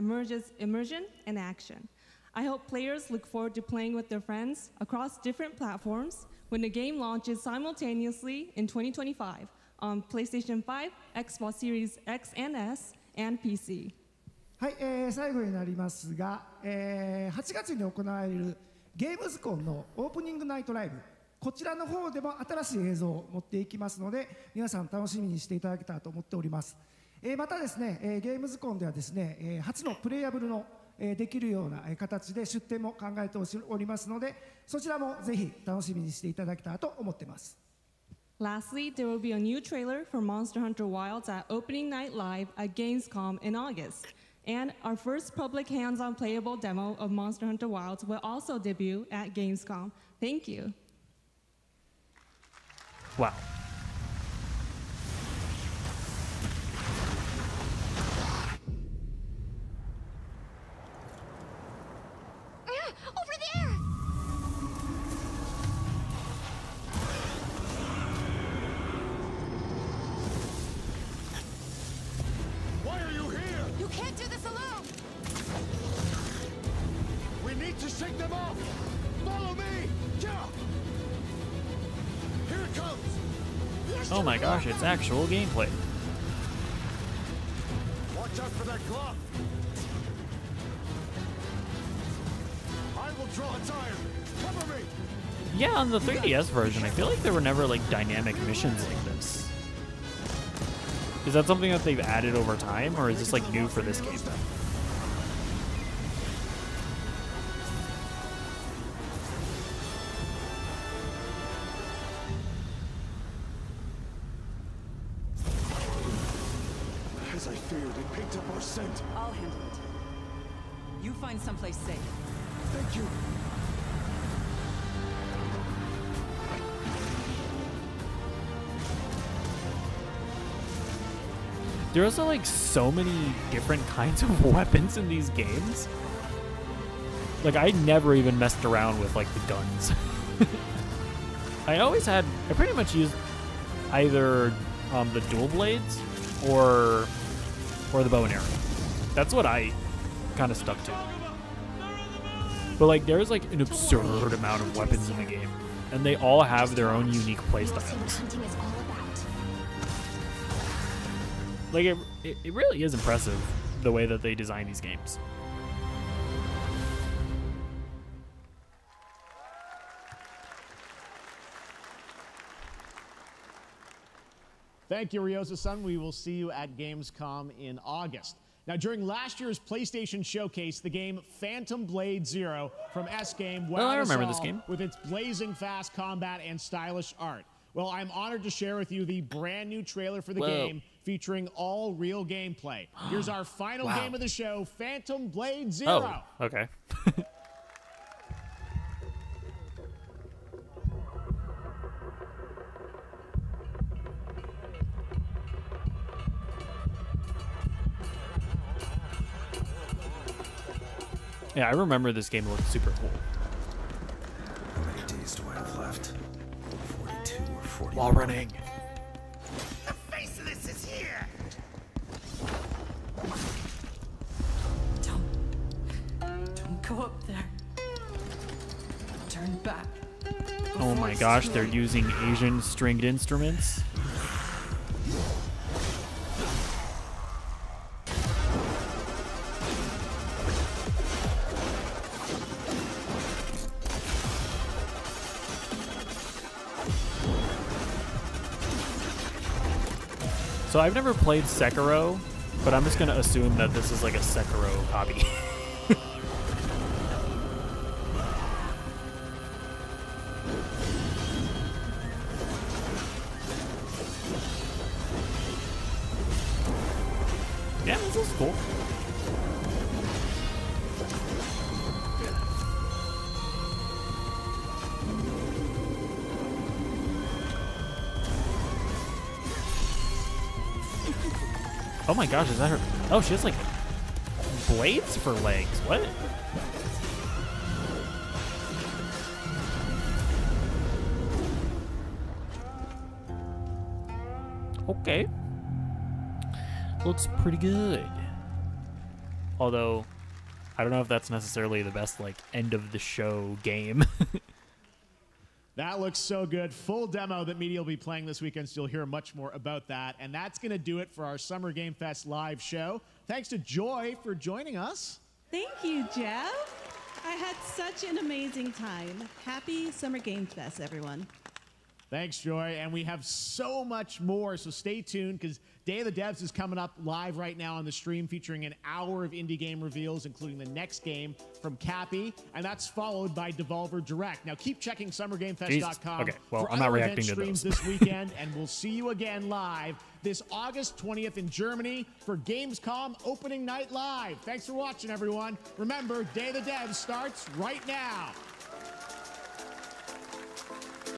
merges immersion and action. I hope players look forward to playing with their friends across different platforms when the game launches simultaneously in 2025 on PlayStation 5, Xbox Series X and S, and PC. はい、最後になりますが、8月に行われるゲームズコンのオープニングナイトライブ、こちらの方でも新しい映像を持っていきますので、皆さん楽しみにしていただけたらと思っております。またですね、ゲームズコンではですね、初のプレイヤブルのできるような形で出展も考えておりますので、そちらもぜひ楽しみにしていただけたらと思っています。 Lastly, there will be a new trailer for Monster Hunter Wilds at Opening Night Live at Gamescom in August. And our first public hands-on playable demo of Monster Hunter Wilds will also debut at Gamescom. Thank you. Wow. need to shake them off! Follow me! Yeah! Here it comes! Oh my gosh, it's actual gameplay. Watch out for that glove! I will draw its iron! Cover me! Yeah, on the 3DS version, I feel like there were never like dynamic missions like this. Is that something that they've added over time, or is this like new for this game? As I feared, it picked up our scent. I'll handle it. You find someplace safe. Thank you. There are like so many different kinds of weapons in these games. Like I never even messed around with like the guns. I pretty much used either the dual blades or the bow and arrow. That's what I kind of stuck to. But like there's like an absurd amount of weapons in the game, and they all have their own unique playstyles. Like it really is impressive the way that they design these games. Thank you, Ryosa-san. We will see you at Gamescom in August. Now, during last year's PlayStation Showcase, the game Phantom Blade Zero from S-Game Well, I remember this game. with its blazing fast combat and stylish art. Well, I'm honored to share with you the brand new trailer for the game featuring all real gameplay. Here's our final game of the show, Phantom Blade Zero. Oh, okay. Yeah, I remember this game looked super cool. How many days do I have left? 42 or 40. While running. The face of this is here! Don't go up there. Turn back. Oh my gosh, they're using Asian stringed instruments. So I've never played Sekiro, but I'm just gonna assume that this is like a Sekiro copy. Yeah, this is cool. Oh my gosh, is that her? Oh, she has like blades for legs. What? Okay. Looks pretty good. Although, I don't know if that's necessarily the best like end of the show game. That looks so good. Full demo that media will be playing this weekend, so you'll hear much more about that. And that's going to do it for our Summer Game Fest live show. Thanks to Joy for joining us. Thank you, Jeff. I had such an amazing time. Happy Summer Game Fest, everyone. Thanks, Joy. And we have so much more, so stay tuned because Day of the Devs is coming up live right now on the stream, featuring an hour of indie game reveals, including the next game from Cappy, and that's followed by Devolver Direct. Now, keep checking SummerGameFest.com Okay, well, for I'm not other reacting event to streams those. this weekend, and we'll see you again live this August 20th in Germany for Gamescom Opening Night Live. Thanks for watching, everyone. Remember, Day of the Devs starts right now.